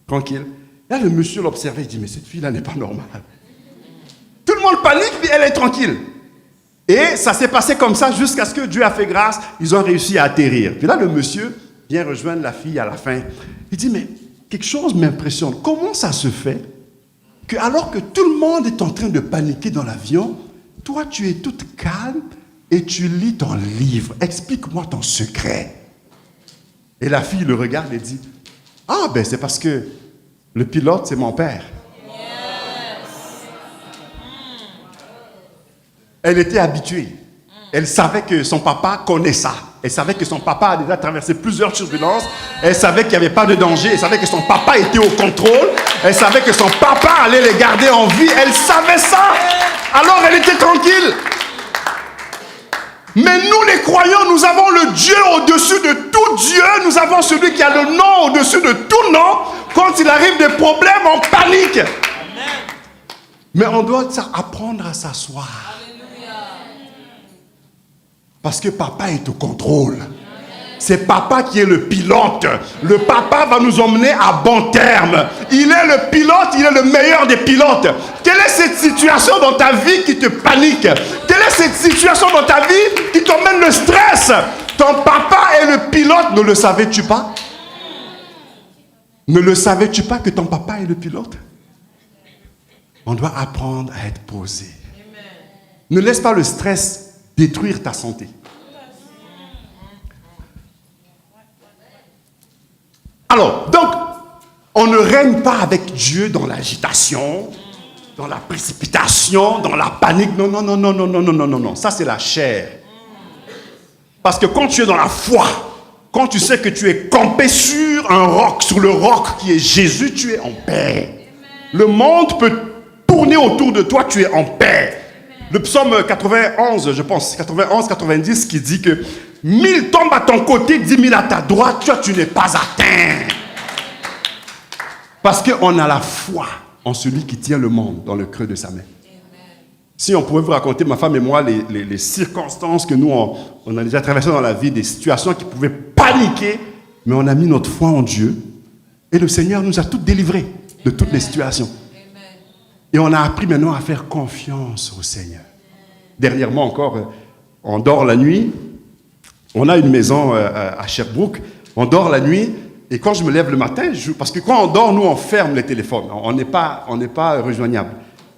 Tranquille. Là, le monsieur l'observait. Il dit, mais cette fille-là n'est pas normale. Tout le monde panique, mais elle est tranquille. Et ça s'est passé comme ça jusqu'à ce que Dieu a fait grâce. Ils ont réussi à atterrir. Puis là, le monsieur vient rejoindre la fille à la fin. Il dit, mais quelque chose m'impressionne. Comment ça se fait que alors que tout le monde est en train de paniquer dans l'avion, toi, tu es toute calme et tu lis ton livre. Explique-moi ton secret. Et la fille le regarde et dit, ah ben c'est parce que le pilote, c'est mon père. Elle était habituée. Elle savait que son papa connaît ça. Elle savait que son papa a déjà traversé plusieurs turbulences. Elle savait qu'il n'y avait pas de danger. Elle savait que son papa était au contrôle. Elle savait que son papa allait les garder en vie. Elle savait ça. Alors elle était tranquille. Mais nous les croyants, nous avons le Dieu au-dessus de tout Dieu. Nous avons celui qui a le nom au-dessus de tout nom. Quand il arrive des problèmes, on panique. Mais on doit apprendre à s'asseoir. Parce que papa est au contrôle. C'est papa qui est le pilote. Le papa va nous emmener à bon terme. Il est le pilote, il est le meilleur des pilotes. Quelle est cette situation dans ta vie qui te panique? Quelle est cette situation dans ta vie qui t'emmène le stress? Ton papa est le pilote, ne le savais-tu pas? Ne le savais-tu pas que ton papa est le pilote? On doit apprendre à être posé. Ne laisse pas le stress détruire ta santé. Alors, donc, on ne règne pas avec Dieu dans l'agitation, dans la précipitation, dans la panique. Non, non, non, non, non, non, non, non, non, non. Ça, c'est la chair. Parce que quand tu es dans la foi, quand tu sais que tu es campé sur un roc, sur le roc qui est Jésus, tu es en paix. Le monde peut tourner autour de toi, tu es en paix. Le psaume 91, je pense, 91-90, qui dit que 1000 tombent à ton côté, 10 000 à ta droite, toi tu n'es pas atteint. Parce qu'on a la foi en celui qui tient le monde dans le creux de sa main. Si on pouvait vous raconter, ma femme et moi, les circonstances que nous, on a déjà traversées dans la vie, des situations qui pouvaient paniquer, mais on a mis notre foi en Dieu, et le Seigneur nous a toutes délivrés de toutes les situations. Et on a appris maintenant à faire confiance au Seigneur. Dernièrement encore, on dort la nuit. On a une maison à Sherbrooke. On dort la nuit. Et quand je me lève le matin, parce que quand on dort, nous, on ferme les téléphones. On n'est pas rejoignable.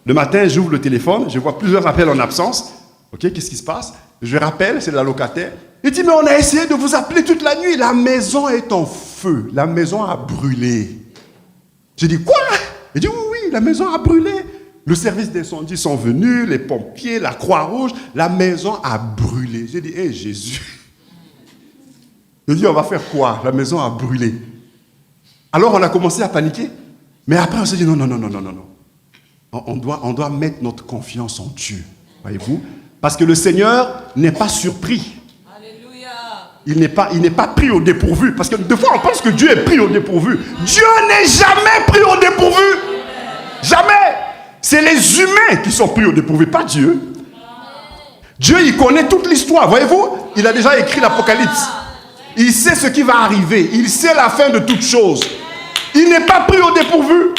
Le matin, j'ouvre le téléphone. Je vois plusieurs appels en absence. OK, qu'est-ce qui se passe? Je rappelle, c'est la locataire. Il dit, mais on a essayé de vous appeler toute la nuit. La maison est en feu. La maison a brûlé. J'ai dit, quoi? Il dit, oui, la maison a brûlé. Le service d'incendie sont venus, les pompiers, la Croix-Rouge. La maison a brûlé. J'ai dit, hé, Jésus. J'ai dit, on va faire quoi? La maison a brûlé. Alors, on a commencé à paniquer. Mais après, on s'est dit, non. On doit mettre notre confiance en Dieu. Voyez-vous? Parce que le Seigneur n'est pas surpris. Il n'est pas pris au dépourvu. Parce que des fois, on pense que Dieu est pris au dépourvu. Dieu n'est jamais pris au dépourvu. Jamais. C'est les humains qui sont pris au dépourvu, pas Dieu. Dieu, il connaît toute l'histoire. Voyez-vous? Il a déjà écrit l'Apocalypse. Il sait ce qui va arriver. Il sait la fin de toutes choses. Il n'est pas pris au dépourvu.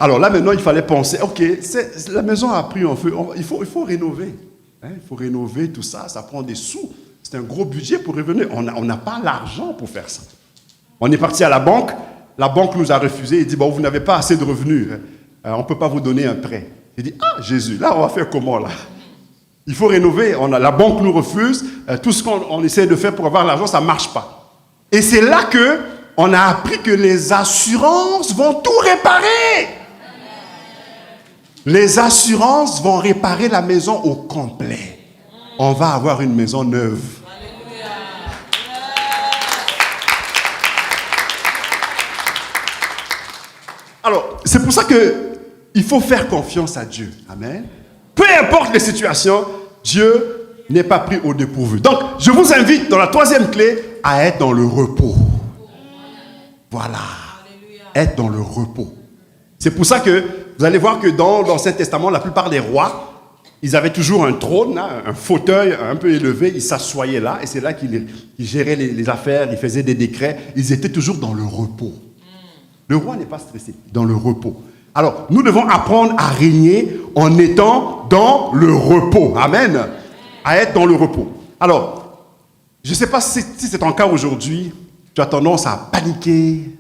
Alors là, maintenant, il fallait penser, ok, la maison a pris en feu. Il faut rénover. Il faut rénover tout ça. Ça prend des sous. C'est un gros budget pour revenir. On n'a pas l'argent pour faire ça. On est parti à la banque. La banque nous a refusé. Il dit, bon, vous n'avez pas assez de revenus. On ne peut pas vous donner un prêt. Il dit, ah, Jésus, là, on va faire comment, là? Il faut rénover. La banque nous refuse. Tout ce qu'on essaie de faire pour avoir l'argent, ça ne marche pas. Et c'est là qu'on a appris que les assurances vont tout réparer. Les assurances vont réparer la maison au complet. On va avoir une maison neuve. Alors, c'est pour ça qu'il faut faire confiance à Dieu. Amen. Peu importe les situations, Dieu n'est pas pris au dépourvu. Donc, je vous invite dans la troisième clé à être dans le repos. Voilà. Être dans le repos. C'est pour ça que vous allez voir que dans l'Ancien Testament, la plupart des rois, ils avaient toujours un trône, un fauteuil un peu élevé, ils s'assoyaient là, et c'est là qu'ils géraient les affaires, ils faisaient des décrets, ils étaient toujours dans le repos. Le roi n'est pas stressé, dans le repos. Alors, nous devons apprendre à régner en étant dans le repos. Amen. À être dans le repos. Alors, je ne sais pas si c'est ton cas aujourd'hui, tu as tendance à paniquer,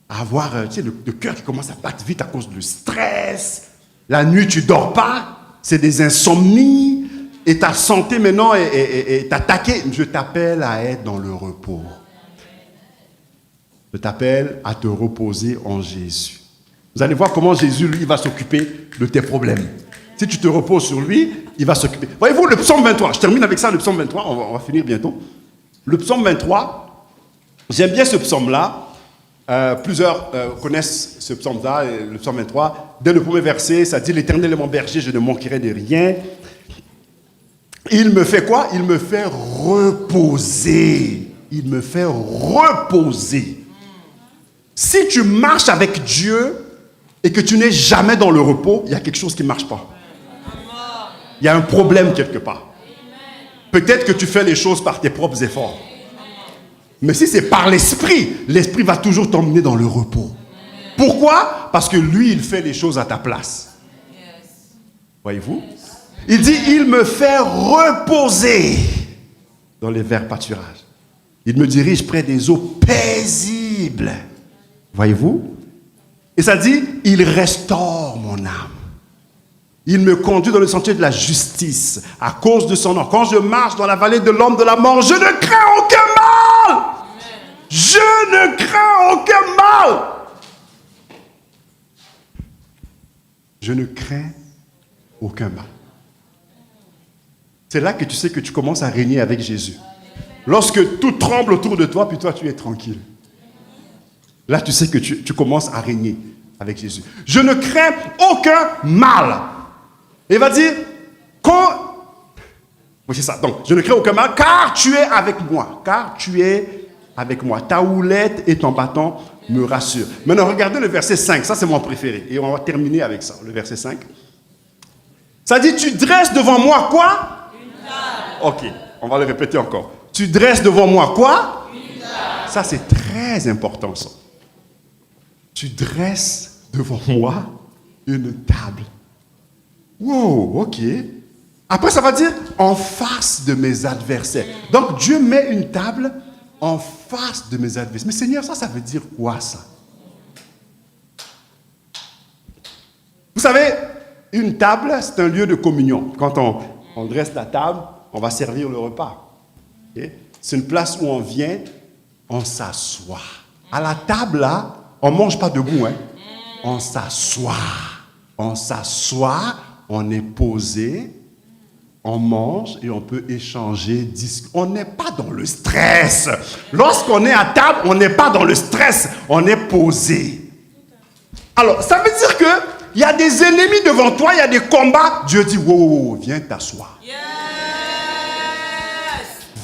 à avoir le cœur qui commence à battre vite à cause du stress. La nuit, tu ne dors pas. C'est des insomnies. Et ta santé maintenant est attaquée. Je t'appelle à être dans le repos. Je t'appelle à te reposer en Jésus. Vous allez voir comment Jésus, lui, va s'occuper de tes problèmes. Si tu te reposes sur lui, il va s'occuper. Voyez-vous, le psaume 23. Je termine avec ça, le psaume 23. On va finir bientôt. Le psaume 23. J'aime bien ce psaume-là. Plusieurs connaissent ce psaume-là, le psaume 23. Dès le premier verset, ça dit « L'Éternel est mon berger, je ne manquerai de rien. » Il me fait quoi? Il me fait reposer. Il me fait reposer. Si tu marches avec Dieu et que tu n'es jamais dans le repos, il y a quelque chose qui ne marche pas. Il y a un problème quelque part. Peut-être que tu fais les choses par tes propres efforts. Mais si c'est par l'Esprit, l'Esprit va toujours t'emmener dans le repos. Pourquoi? Parce que lui, il fait les choses à ta place. Voyez-vous? Il dit, il me fait reposer dans les verts pâturages. Il me dirige près des eaux paisibles. Voyez-vous? Et ça dit, il restaure mon âme. Il me conduit dans le sentier de la justice à cause de son nom. Quand je marche dans la vallée de l'ombre de la mort, je ne crains aucun mal. Je ne crains aucun mal. Je ne crains aucun mal. C'est là que tu sais que tu commences à régner avec Jésus. Lorsque tout tremble autour de toi, puis toi tu es tranquille. Là tu sais que tu commences à régner avec Jésus. Je ne crains aucun mal. Et il va dire, oui, c'est ça. Donc, je ne crains aucun mal, car tu es avec moi. Car tu es avec moi. Ta houlette et ton bâton me rassurent. Maintenant, regardez le verset 5. Ça, c'est mon préféré. Et on va terminer avec ça, le verset 5. Ça dit, tu dresses devant moi quoi? Une table. Ok, on va le répéter encore. Tu dresses devant moi quoi? Une table. Ça, c'est très important, ça. Tu dresses devant moi une table. Wow, ok. Après, ça va dire en face de mes adversaires. Donc, Dieu met une table en face de mes adversaires. Mais Seigneur, ça veut dire quoi, ça? Vous savez, une table, c'est un lieu de communion. Quand on dresse la table, on va servir le repas. Okay? C'est une place où on vient, on s'assoit. À la table, là, on ne mange pas debout. Hein? On s'assoit. On s'assoit, on est posé, on mange et on peut échanger, discuter. On n'est pas dans le stress. Lorsqu'on est à table, on n'est pas dans le stress. On est posé. Alors, ça veut dire que il y a des ennemis devant toi, il y a des combats. Dieu dit, wow, viens t'asseoir. Yes.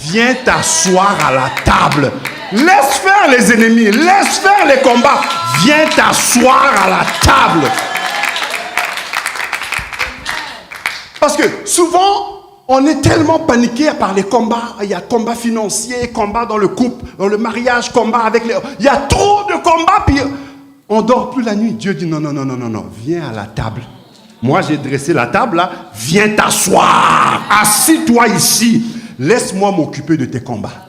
Viens t'asseoir à la table. Laisse faire les ennemis, laisse faire les combats. Viens t'asseoir à la table. Parce que souvent, on est tellement paniqué par les combats. Il y a combat financier, combat dans le couple, dans le mariage, combat avec les... Il y a trop de combats, puis on ne dort plus la nuit. Dieu dit non, viens à la table. Moi, j'ai dressé la table là. Viens t'asseoir. Assis-toi ici. Laisse-moi m'occuper de tes combats.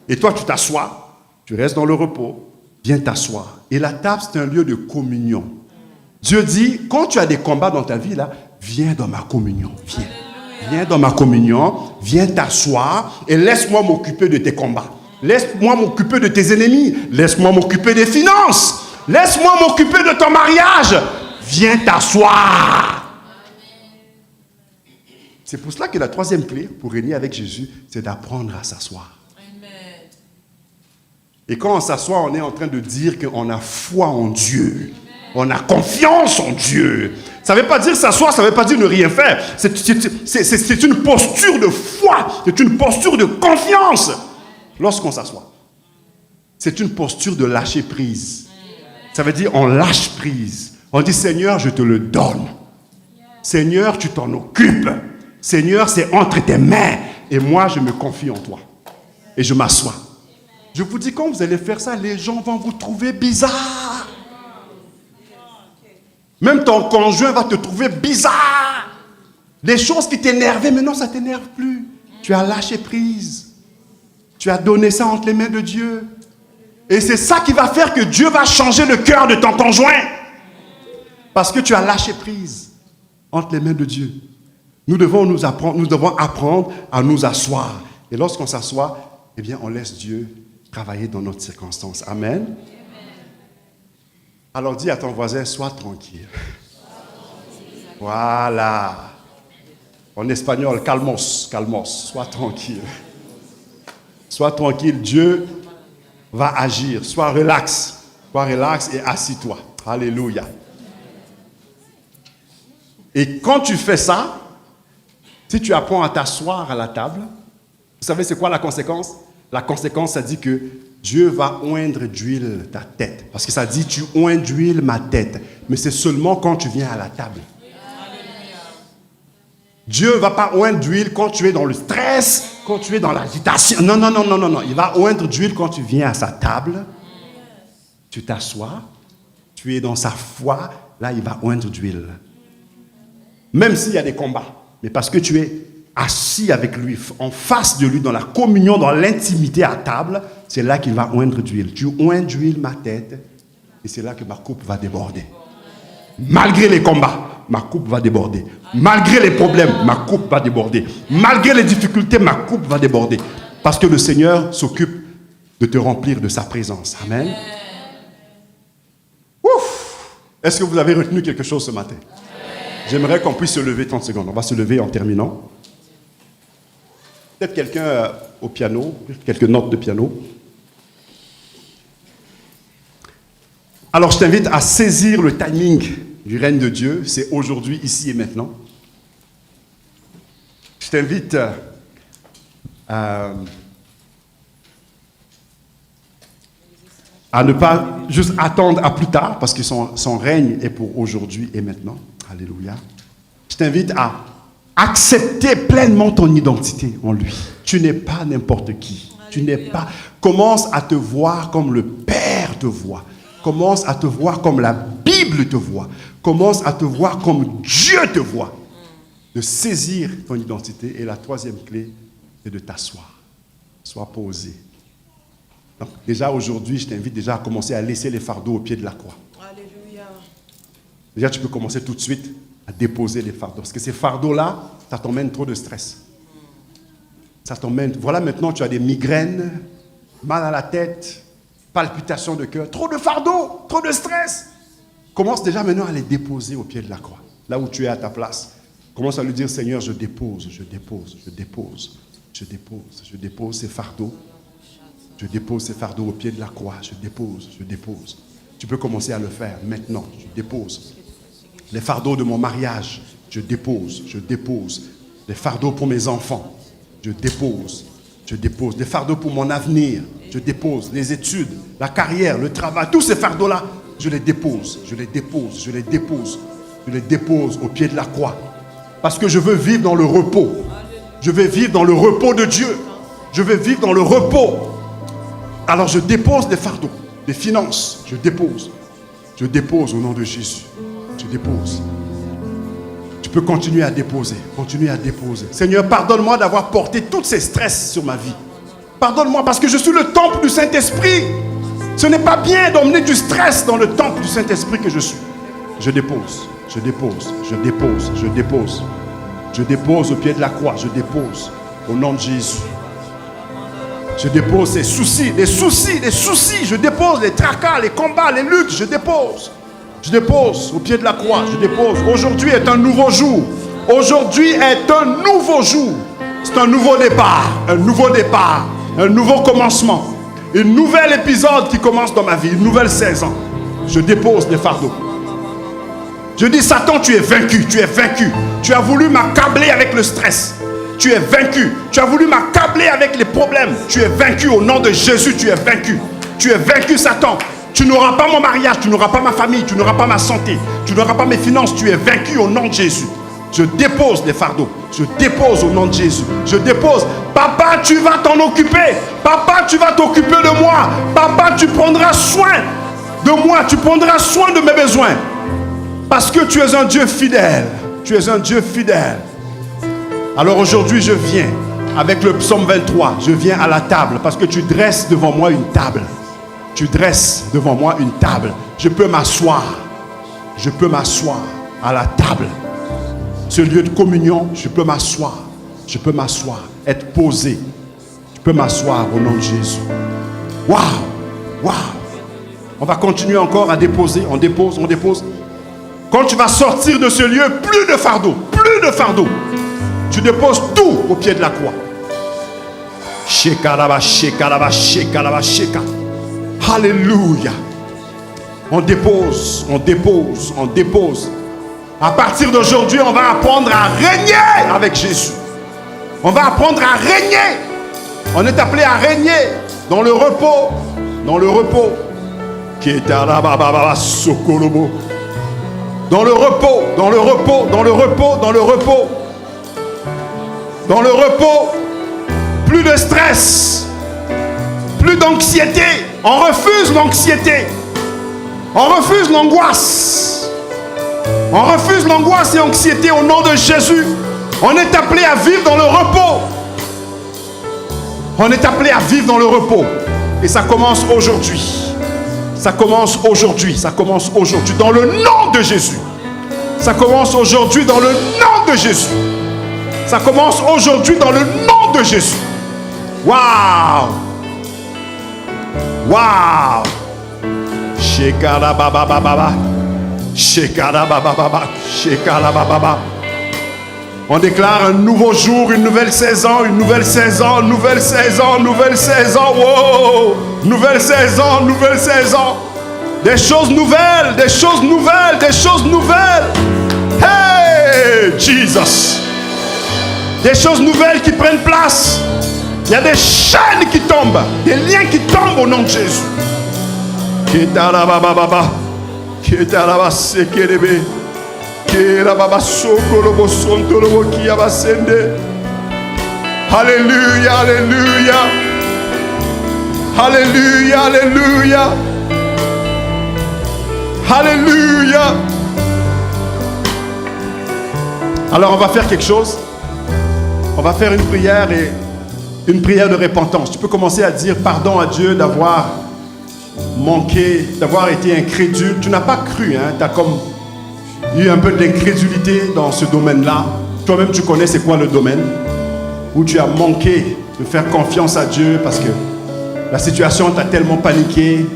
Et toi, tu t'assois. Tu restes dans le repos. Viens t'asseoir. Et la table, c'est un lieu de communion. Dieu dit, quand tu as des combats dans ta vie là, viens dans ma communion. Viens dans ma communion. Viens t'asseoir et laisse-moi m'occuper de tes combats. Laisse-moi m'occuper de tes ennemis. Laisse-moi m'occuper des finances. Laisse-moi m'occuper de ton mariage. Viens t'asseoir. C'est pour cela que la troisième clé pour régner avec Jésus, c'est d'apprendre à s'asseoir. Et quand on s'assoit, on est en train de dire qu'on a foi en Dieu. On a confiance en Dieu. Ça ne veut pas dire s'asseoir, ça ne veut pas dire ne rien faire. C'est une posture de foi. C'est une posture de confiance. Lorsqu'on s'assoit, c'est une posture de lâcher prise. Ça veut dire on lâche prise. On dit Seigneur, je te le donne. Seigneur, tu t'en occupes. Seigneur, c'est entre tes mains. Et moi, je me confie en toi. Et je m'assois. Je vous dis, quand vous allez faire ça, les gens vont vous trouver bizarre. Même ton conjoint va te trouver bizarre. Les choses qui t'énervaient, maintenant, ça ne t'énerve plus. Tu as lâché prise. Tu as donné ça entre les mains de Dieu. Et c'est ça qui va faire que Dieu va changer le cœur de ton conjoint. Parce que tu as lâché prise entre les mains de Dieu. Nous devons apprendre à nous asseoir. Et lorsqu'on s'assoit, eh bien, on laisse Dieu travailler dans notre circonstance. Amen. Alors dis à ton voisin, sois tranquille. Voilà. En espagnol, calmos, sois tranquille. Sois tranquille, Dieu va agir. Sois relax et assis-toi. Alléluia. Et quand tu fais ça, si tu apprends à t'asseoir à la table, vous savez c'est quoi la conséquence? La conséquence, ça dit que Dieu va oindre d'huile ta tête. Parce que ça dit, tu oins d'huile ma tête. Mais c'est seulement quand tu viens à la table. Dieu ne va pas oindre d'huile quand tu es dans le stress, quand tu es dans l'agitation. Non. Il va oindre d'huile quand tu viens à sa table. Tu t'assois. Tu es dans sa foi. Là, il va oindre d'huile. Même s'il y a des combats. Mais parce que tu es assis avec lui, en face de lui, dans la communion, dans l'intimité à table, c'est là qu'il va oindre d'huile. Tu oins d'huile ma tête, et c'est là que ma coupe va déborder. Malgré les combats, ma coupe va déborder. Malgré les problèmes, ma coupe va déborder. Malgré les difficultés, ma coupe va déborder. Parce que le Seigneur s'occupe de te remplir de sa présence. Amen. Ouf! Est-ce que vous avez retenu quelque chose ce matin? J'aimerais qu'on puisse se lever 30 secondes. On va se lever en terminant. Peut-être quelqu'un au piano, quelques notes de piano. Alors je t'invite à saisir le timing du règne de Dieu. C'est aujourd'hui, ici et maintenant. Je t'invite à ne pas juste attendre à plus tard, parce que son règne est pour aujourd'hui et maintenant. Alléluia. Je t'invite à accepter pleinement ton identité en lui. Tu n'es pas n'importe qui. Tu n'es pas... Commence à te voir comme le Père te voit. Commence à te voir comme la Bible te voit. Commence à te voir comme Dieu te voit. De saisir ton identité. Et la troisième clé, c'est de t'asseoir. Sois posé. Donc, déjà aujourd'hui, je t'invite déjà à commencer à laisser les fardeaux au pied de la croix. Alléluia. Déjà, tu peux commencer tout de suite à déposer les fardeaux. Parce que ces fardeaux-là, ça t'emmène trop de stress. Ça t'emmène. Voilà, maintenant, tu as des migraines, mal à la tête, palpitations de cœur, trop de fardeaux, trop de stress. Commence déjà maintenant à les déposer au pied de la croix. Là où tu es à ta place. Commence à lui dire, Seigneur, je dépose, je dépose, je dépose, je dépose, je dépose ces fardeaux. Je dépose ces fardeaux au pied de la croix. Je dépose, je dépose. Tu peux commencer à le faire maintenant. Je dépose. Les fardeaux de mon mariage, je dépose, je dépose. Les fardeaux pour mes enfants, je dépose, je dépose. Les fardeaux pour mon avenir, je dépose. Les études, la carrière, le travail, tous ces fardeaux-là, je les dépose, je les dépose, je les dépose. Je les dépose au pied de la croix. Parce que je veux vivre dans le repos. Je veux vivre dans le repos de Dieu. Je veux vivre dans le repos. Alors je dépose les fardeaux, les finances, je dépose. Je dépose au nom de Jésus. Je dépose. Tu peux continuer à déposer, continuer à déposer. Seigneur, pardonne-moi d'avoir porté tous ces stress sur ma vie. Pardonne-moi parce que je suis le temple du Saint-Esprit. Ce n'est pas bien d'emmener du stress dans le temple du Saint-Esprit que je suis. Je dépose, je dépose, je dépose, je dépose. Je dépose au pied de la croix, je dépose au nom de Jésus. Je dépose ces soucis, les soucis, les soucis. Je dépose les tracas, les combats, les luttes. Je dépose. Je dépose au pied de la croix. Je dépose. Aujourd'hui est un nouveau jour. Aujourd'hui est un nouveau jour. C'est un nouveau départ. Un nouveau départ. Un nouveau commencement. Un nouvel épisode qui commence dans ma vie. Une nouvelle saison. Je dépose les fardeaux. Je dis, Satan, tu es vaincu. Tu es vaincu. Tu as voulu m'accabler avec le stress. Tu es vaincu. Tu as voulu m'accabler avec les problèmes. Tu es vaincu au nom de Jésus. Tu es vaincu. Tu es vaincu, Satan. Tu n'auras pas mon mariage. Tu n'auras pas ma famille. Tu n'auras pas ma santé. Tu n'auras pas mes finances. Tu es vaincu au nom de Jésus. Je dépose les fardeaux. Je dépose au nom de Jésus. Je dépose. Papa, tu vas t'en occuper. Papa, tu vas t'occuper de moi. Papa, tu prendras soin de moi. Tu prendras soin de mes besoins. Parce que tu es un Dieu fidèle. Tu es un Dieu fidèle. Alors aujourd'hui, je viens avec le psaume 23. Je viens à la table parce que tu dresses devant moi une table. Tu dresses devant moi une table. Je peux m'asseoir. Je peux m'asseoir à la table. Ce lieu de communion, je peux m'asseoir. Je peux m'asseoir. Être posé. Je peux m'asseoir au nom de Jésus. Waouh! Waouh! On va continuer encore à déposer. On dépose, on dépose. Quand tu vas sortir de ce lieu, plus de fardeau. Plus de fardeau. Tu déposes tout au pied de la croix. Shekaraba, shekaraba, shekaraba, sheka. Alléluia. On dépose, on dépose, on dépose. À partir d'aujourd'hui, on va apprendre à régner avec Jésus. On va apprendre à régner. On est appelé à régner dans le repos. Dans le repos. Dans le repos, dans le repos, dans le repos, dans le repos. Dans le repos, plus de stress, plus d'anxiété. On refuse l'anxiété. On refuse l'angoisse. On refuse l'angoisse et l'anxiété au nom de Jésus. On est appelé à vivre dans le repos. On est appelé à vivre dans le repos. Et ça commence aujourd'hui. Ça commence aujourd'hui. Ça commence aujourd'hui. Dans le nom de Jésus. Ça commence aujourd'hui dans le nom de Jésus. Ça commence aujourd'hui dans le nom de Jésus. Waouh! Waouh! Shekara baba baba. Shekara baba baba. Shekara baba baba. On déclare un nouveau jour, une nouvelle saison, une nouvelle saison, nouvelle saison, nouvelle saison. Wow! Nouvelle saison, nouvelle saison. Des choses nouvelles, des choses nouvelles, des choses nouvelles. Hey, Jesus! Des choses nouvelles qui prennent place. Il y a des chaînes qui tombent, des liens qui tombent au nom de Jésus. Alléluia, alléluia. Alléluia, alléluia. Alléluia. Alors on va faire quelque chose. On va faire une prière et une prière de repentance. Tu peux commencer à dire pardon à Dieu d'avoir manqué, d'avoir été incrédule. Tu n'as pas cru, hein? Tu as comme eu un peu d'incrédulité dans ce domaine-là. Toi-même, tu connais c'est quoi le domaine où tu as manqué de faire confiance à Dieu parce que la situation t'a tellement paniqué,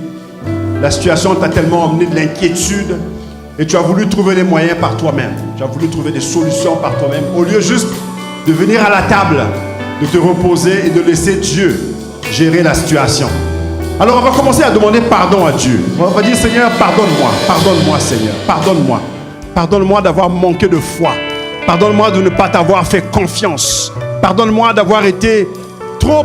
la situation t'a tellement emmené de l'inquiétude et tu as voulu trouver des moyens par toi-même. Tu as voulu trouver des solutions par toi-même au lieu juste de venir à la table, de te reposer et de laisser Dieu gérer la situation. Alors on va commencer à demander pardon à Dieu. On va dire Seigneur, pardonne-moi, pardonne-moi Seigneur, pardonne-moi. Pardonne-moi d'avoir manqué de foi. Pardonne-moi de ne pas t'avoir fait confiance. Pardonne-moi d'avoir été trop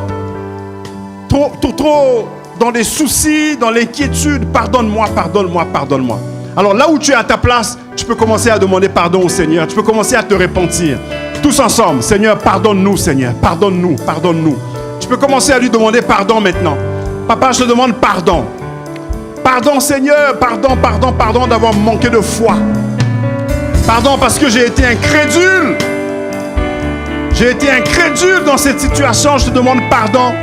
dans des soucis, dans l'inquiétude. Pardonne-moi, pardonne-moi, pardonne-moi. Alors là où tu es à ta place, tu peux commencer à demander pardon au Seigneur. Tu peux commencer à te repentir. Tous ensemble, Seigneur, pardonne-nous, Seigneur. Pardonne-nous, pardonne-nous. Tu peux commencer à lui demander pardon maintenant. Papa, je te demande pardon. Pardon, Seigneur, pardon, pardon, pardon d'avoir manqué de foi. Pardon parce que j'ai été incrédule. J'ai été incrédule dans cette situation. Je te demande pardon.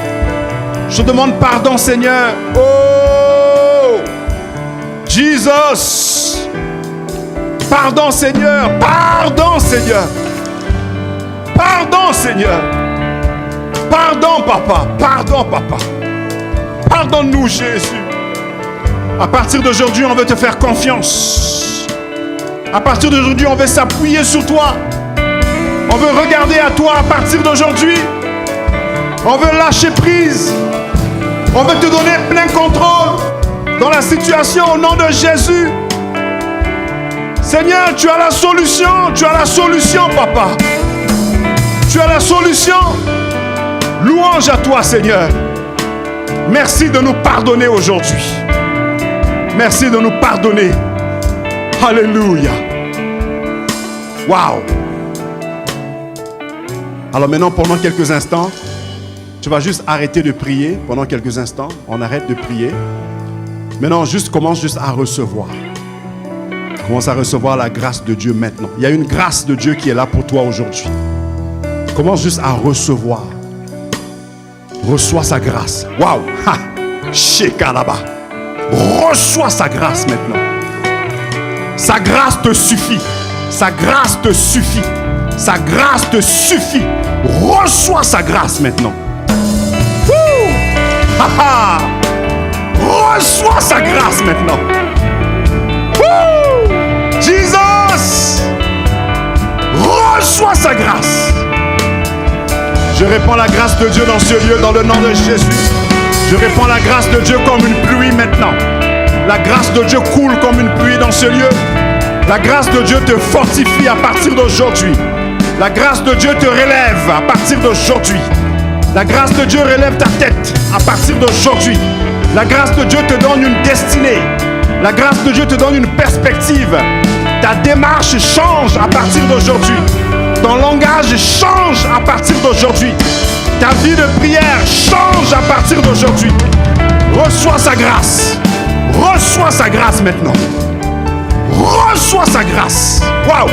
Je te demande pardon, Seigneur. Oh, Jesus. Pardon, Seigneur. Pardon, Seigneur. Pardon, Seigneur. Pardon, Papa. Pardon, Papa. Pardonne-nous, Jésus. À partir d'aujourd'hui, on veut te faire confiance. À partir d'aujourd'hui, on veut s'appuyer sur toi. On veut regarder à toi à partir d'aujourd'hui. On veut lâcher prise. On veut te donner plein contrôle dans la situation au nom de Jésus. Seigneur, tu as la solution. Tu as la solution, Papa. Tu as la solution. Louange à toi, Seigneur. Merci de nous pardonner aujourd'hui. Merci de nous pardonner. Alléluia. Wow. Alors maintenant, pendant quelques instants, tu vas juste arrêter de prier. Pendant quelques instants, on arrête de prier. Maintenant, commence juste à recevoir. Commence à recevoir la grâce de Dieu maintenant. Il y a une grâce de Dieu qui est là pour toi aujourd'hui. Commence juste à recevoir. Reçois sa grâce. Waouh! Shekalaba. Reçois sa grâce maintenant. Sa grâce te suffit. Sa grâce te suffit. Sa grâce te suffit. Reçois sa grâce maintenant. Reçois sa grâce maintenant. Jesus! Reçois sa grâce. Je répands la grâce de Dieu dans ce lieu, dans le nom de Jésus. Je répands la grâce de Dieu comme une pluie maintenant. La grâce de Dieu coule comme une pluie dans ce lieu. La grâce de Dieu te fortifie à partir d'aujourd'hui. La grâce de Dieu te relève à partir d'aujourd'hui. La grâce de Dieu relève ta tête à partir d'aujourd'hui. La grâce de Dieu te donne une destinée. La grâce de Dieu te donne une perspective. Ta démarche change à partir d'aujourd'hui. Ton langage change à partir d'aujourd'hui. Ta vie de prière change à partir d'aujourd'hui. Reçois sa grâce. Reçois sa grâce maintenant. Reçois sa grâce. Waouh!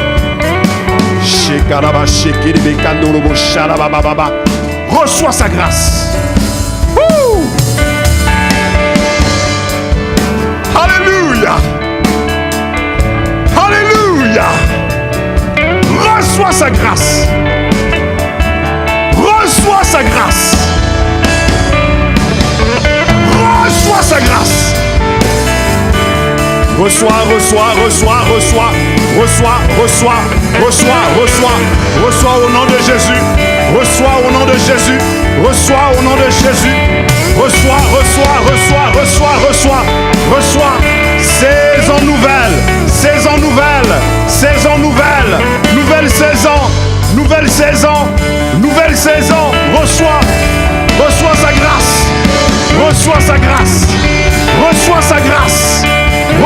Reçois sa grâce. Woo! Alléluia. Alléluia. Reçois sa grâce. Reçois sa grâce. Reçois sa grâce. Reçois, reçois, reçois, reçois, reçois, reçois, reçois, reçois, reçois au nom de Jésus. Reçois au nom de Jésus. Reçois au nom de Jésus. Reçois, reçois, reçois, reçois, reçois, reçois. Saison nouvelle, saison nouvelle, saison nouvelle, nouvelle saison, nouvelle saison, nouvelle saison. Reçois, reçois sa grâce. Reçois sa grâce. Reçois sa grâce.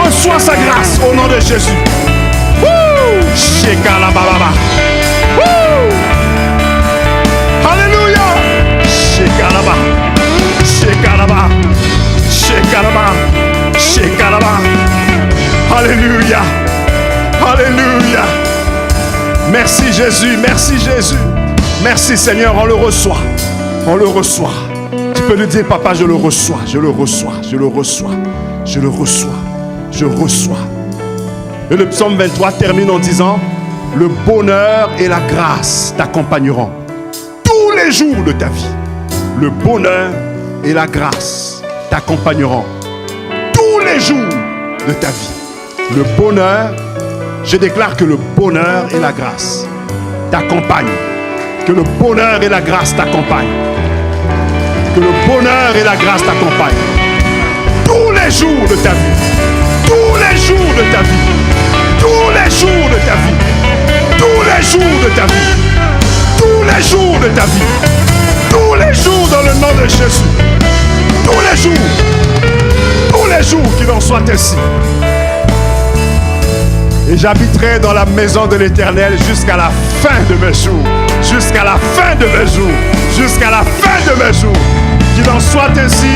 Reçois sa grâce au nom de Jésus. Shekalababa. Alléluia. Shekalaba. Shekalaba. Shekalaba. Shekalaba. Alléluia. Alléluia. Merci Jésus, merci Jésus. Merci Seigneur, on le reçoit. On le reçoit. Tu peux lui dire, papa, je le reçois, je le reçois, je le reçois, je le reçois, je reçois. Et le psaume 23 termine en disant, le bonheur et la grâce t'accompagneront tous les jours de ta vie. Le bonheur et la grâce t'accompagneront tous les jours de ta vie. Le bonheur, je déclare que le bonheur et la grâce t'accompagnent. Que le bonheur et la grâce t'accompagnent. Que le bonheur et la grâce t'accompagnent. Tous les jours de ta vie. Tous les jours de ta vie. Tous les jours de ta vie. Tous les jours de ta vie. Tous les jours de ta vie. Tous les jours dans le nom de Jésus. Tous les jours. Tous les jours qu'il en soit ainsi. Et j'habiterai dans la maison de l'Éternel jusqu'à la fin de mes jours. Jusqu'à la fin de mes jours. Jusqu'à la fin de mes jours. Qu'il en soit ainsi.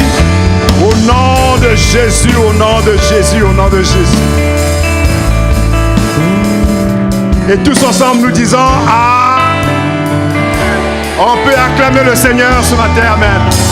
Au nom de Jésus, au nom de Jésus, au nom de Jésus. Et tous ensemble nous disons, ah, on peut acclamer le Seigneur ce matin, amen.